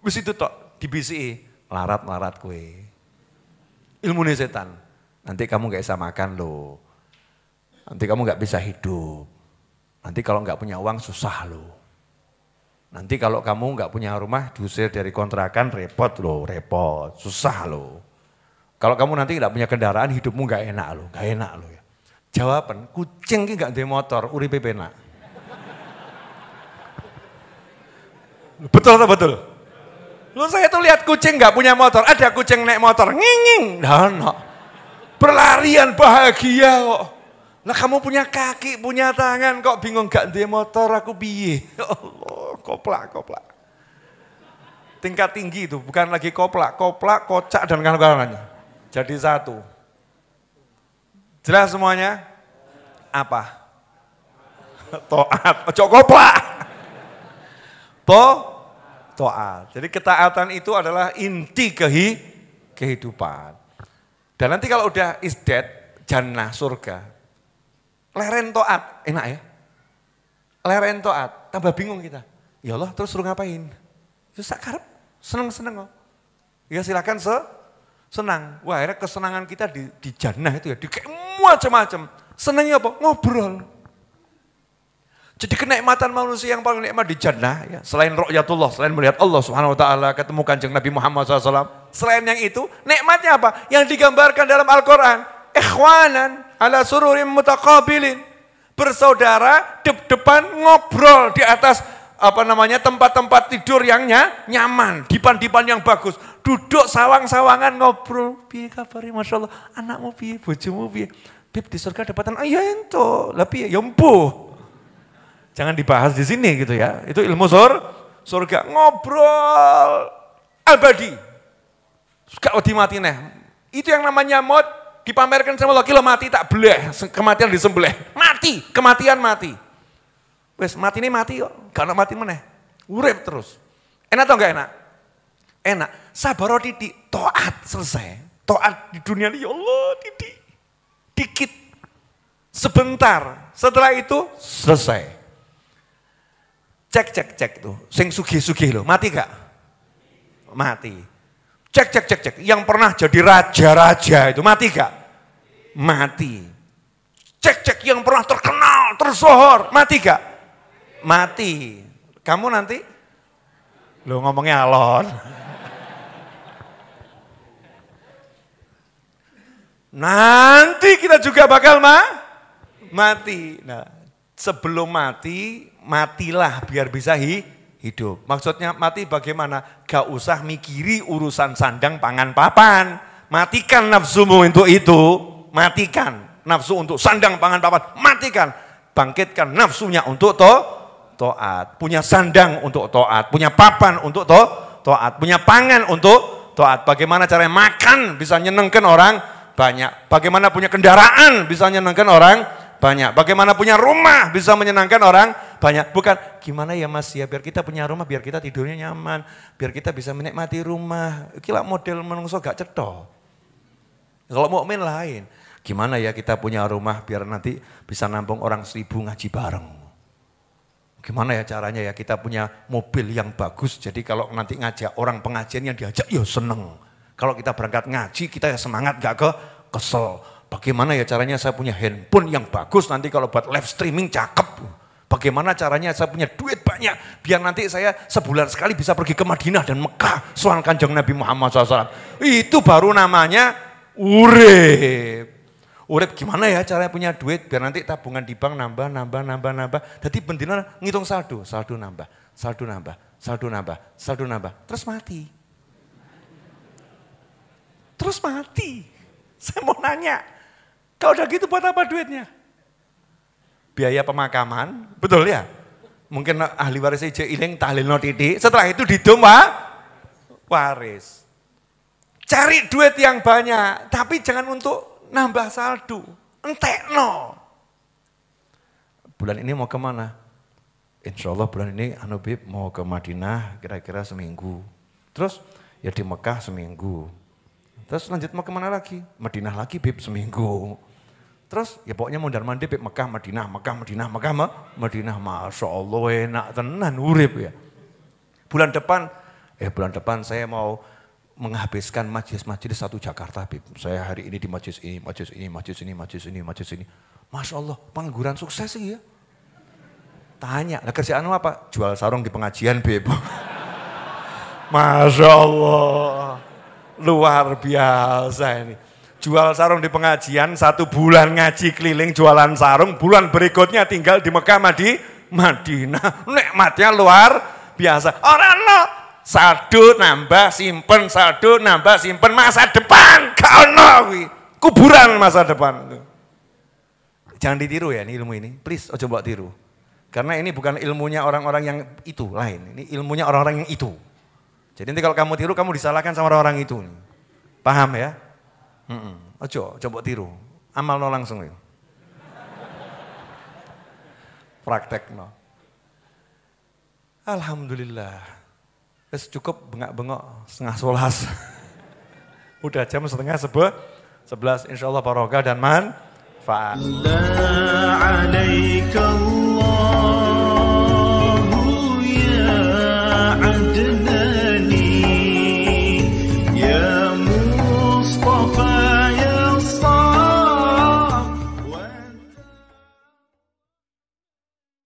Wis itu tok dibisi melarat kue. Ilmunya setan. Nanti kamu gak bisa makan loh. Nanti kamu gak bisa hidup. Nanti kalau gak punya uang susah loh. Nanti kalau kamu gak punya rumah diusir dari kontrakan repot, susah loh. Kalau kamu nanti gak punya kendaraan hidupmu gak enak loh ya. Jawaban, kucing ki gak ada motor, uripe penak. Betul atau betul? Lu saya tuh lihat kucing nggak punya motor, ada kucing naik motor, nginging, no. Berlarian bahagia kok. Nah kamu punya kaki, punya tangan, kok bingung nggak dia motor, aku piye? Ya Allah, koplak. Tingkat tinggi itu, bukan lagi koplak, kocak dan kawan-kawannya. Jadi satu. Jelas semuanya? Apa? Taat, ojo koplak. Taat. Jadi ketaatan itu adalah inti kehidupan. Dan nanti kalau udah isdet, jannah, surga. Leren taat, enak ya? Leren taat, tambah bingung kita. Ya Allah, terus suruh ngapain? Ya sakarep, seneng-seneng kok. Ya silakan senang. Wah, akhirnya kesenangan kita di jannah itu ya, di kayak macam-macam. Senangnya apa? Ngobrol. Jadi kenikmatan manusia yang paling nikmat di jannah, ya, selain ru'yatullah, selain melihat Allah Subhanahu Wa Taala, ketemu kanjeng Nabi Muhammad SAW. Selain yang itu, nikmatnya apa? Yang digambarkan dalam Al-Quran. Ikhwanan ala sururim mutaqabilin. Bersaudara, depan ngobrol di atas tempat-tempat tidur yang nyaman, dipan-dipan yang bagus. Duduk sawang-sawangan ngobrol. Piye kabare masyaallah, anakmu piye, bojomu piye? Bib di surga dapatan ya ento. Lah piye? Ya empuh. Jangan dibahas di sini gitu ya. Itu ilmu surga, ngobrol abadi. Gak mati neh. Itu yang namanya maut dipamerkan sama Allah. Kilo mati tak beleh, kematian disembelih. Mati, kematian mati. Wes mati ini mati kok, gak nak mati meneh. Urip terus. Enak atau enggak enak? Enak. Sabar titik, taat selesai. Taat di dunia ini ya Allah titik. Dikit. Sebentar. Setelah itu selesai. Cek tuh. Sing sugih-sugih loh, mati gak? Mati. Cek. Yang pernah jadi raja-raja itu mati gak? Mati. Cek yang pernah terkenal, tersohor, mati gak? Mati. Kamu nanti? Lo ngomongnya alon. Nanti kita juga bakal mati. Nah, sebelum mati, matilah biar bisa hidup. Maksudnya mati bagaimana? Gak usah mikiri urusan sandang pangan papan. Matikan nafsumu untuk itu. Matikan nafsu untuk sandang pangan papan. Matikan. Bangkitkan nafsunya untuk taat. Punya sandang untuk taat. Punya papan untuk taat. Punya pangan untuk taat. Bagaimana caranya makan bisa nyenengkan orang banyak. Bagaimana punya kendaraan bisa nyenengkan orang banyak. Bagaimana punya rumah bisa menyenangkan orang banyak. Bukan gimana ya Mas ya biar kita punya rumah, biar kita tidurnya nyaman, biar kita bisa menikmati rumah. Kira model menungso gak cetok. Kalau mukmin lain. Gimana ya kita punya rumah biar nanti bisa nampung orang 1000 ngaji bareng. Gimana ya caranya ya kita punya mobil yang bagus. Jadi kalau nanti ngajak orang pengajian yang diajak ya seneng. Kalau kita berangkat ngaji kita ya semangat gak kesel. Bagaimana ya caranya saya punya handphone yang bagus nanti kalau buat live streaming cakep. Bagaimana caranya saya punya duit banyak biar nanti saya sebulan sekali bisa pergi ke Madinah dan Mekah soal kanjeng Nabi Muhammad SAW. Itu baru namanya urip. Urip gimana ya caranya punya duit biar nanti tabungan di bank nambah. Jadi bendina ngitung saldo nambah. Terus mati. Saya mau nanya, kalau udah gitu buat apa duitnya? Biaya pemakaman, betul ya? Mungkin ahli waris ije iling tahlil no titik, setelah itu didum waris. Cari duit yang banyak, tapi jangan untuk nambah saldo. Entekno. Bulan ini mau kemana? Insya Allah bulan ini Bib mau ke Madinah kira-kira seminggu. Terus ya di Mekah seminggu. Terus lanjut mau kemana lagi? Madinah lagi Bib seminggu. Terus ya pokoknya mondar mandir Bib Mekah, Madinah. Masya Allah enak tenan urip ya. Bulan depan saya mau menghabiskan majelis-majelis satu Jakarta Bib. Saya hari ini di majelis ini. Masya Allah pengangguran sukses sih ya. Tanya, lah kerjaan apa? Jual sarung di pengajian Bib. Masya Allah. Luar biasa ini. Jual sarung di pengajian, 1 bulan ngaji keliling jualan sarung, bulan berikutnya tinggal di Mekah Madinah. Nikmatnya luar biasa. Orang no, saldo nambah simpen, masa depan. Kuburan masa depan. Jangan ditiru ya ini ilmu ini, please coba tiru. Karena ini bukan ilmunya orang-orang yang itu lain, ini ilmunya orang-orang yang itu. Jadi nanti kalau kamu tiru, kamu disalahkan sama orang-orang itu. Paham ya? Coba tiru. Amal no langsung. praktekno. Alhamdulillah. Wis cukup bengak-bengok 10:30. Udah jam 10:30, insyaallah barokah dan manfaat.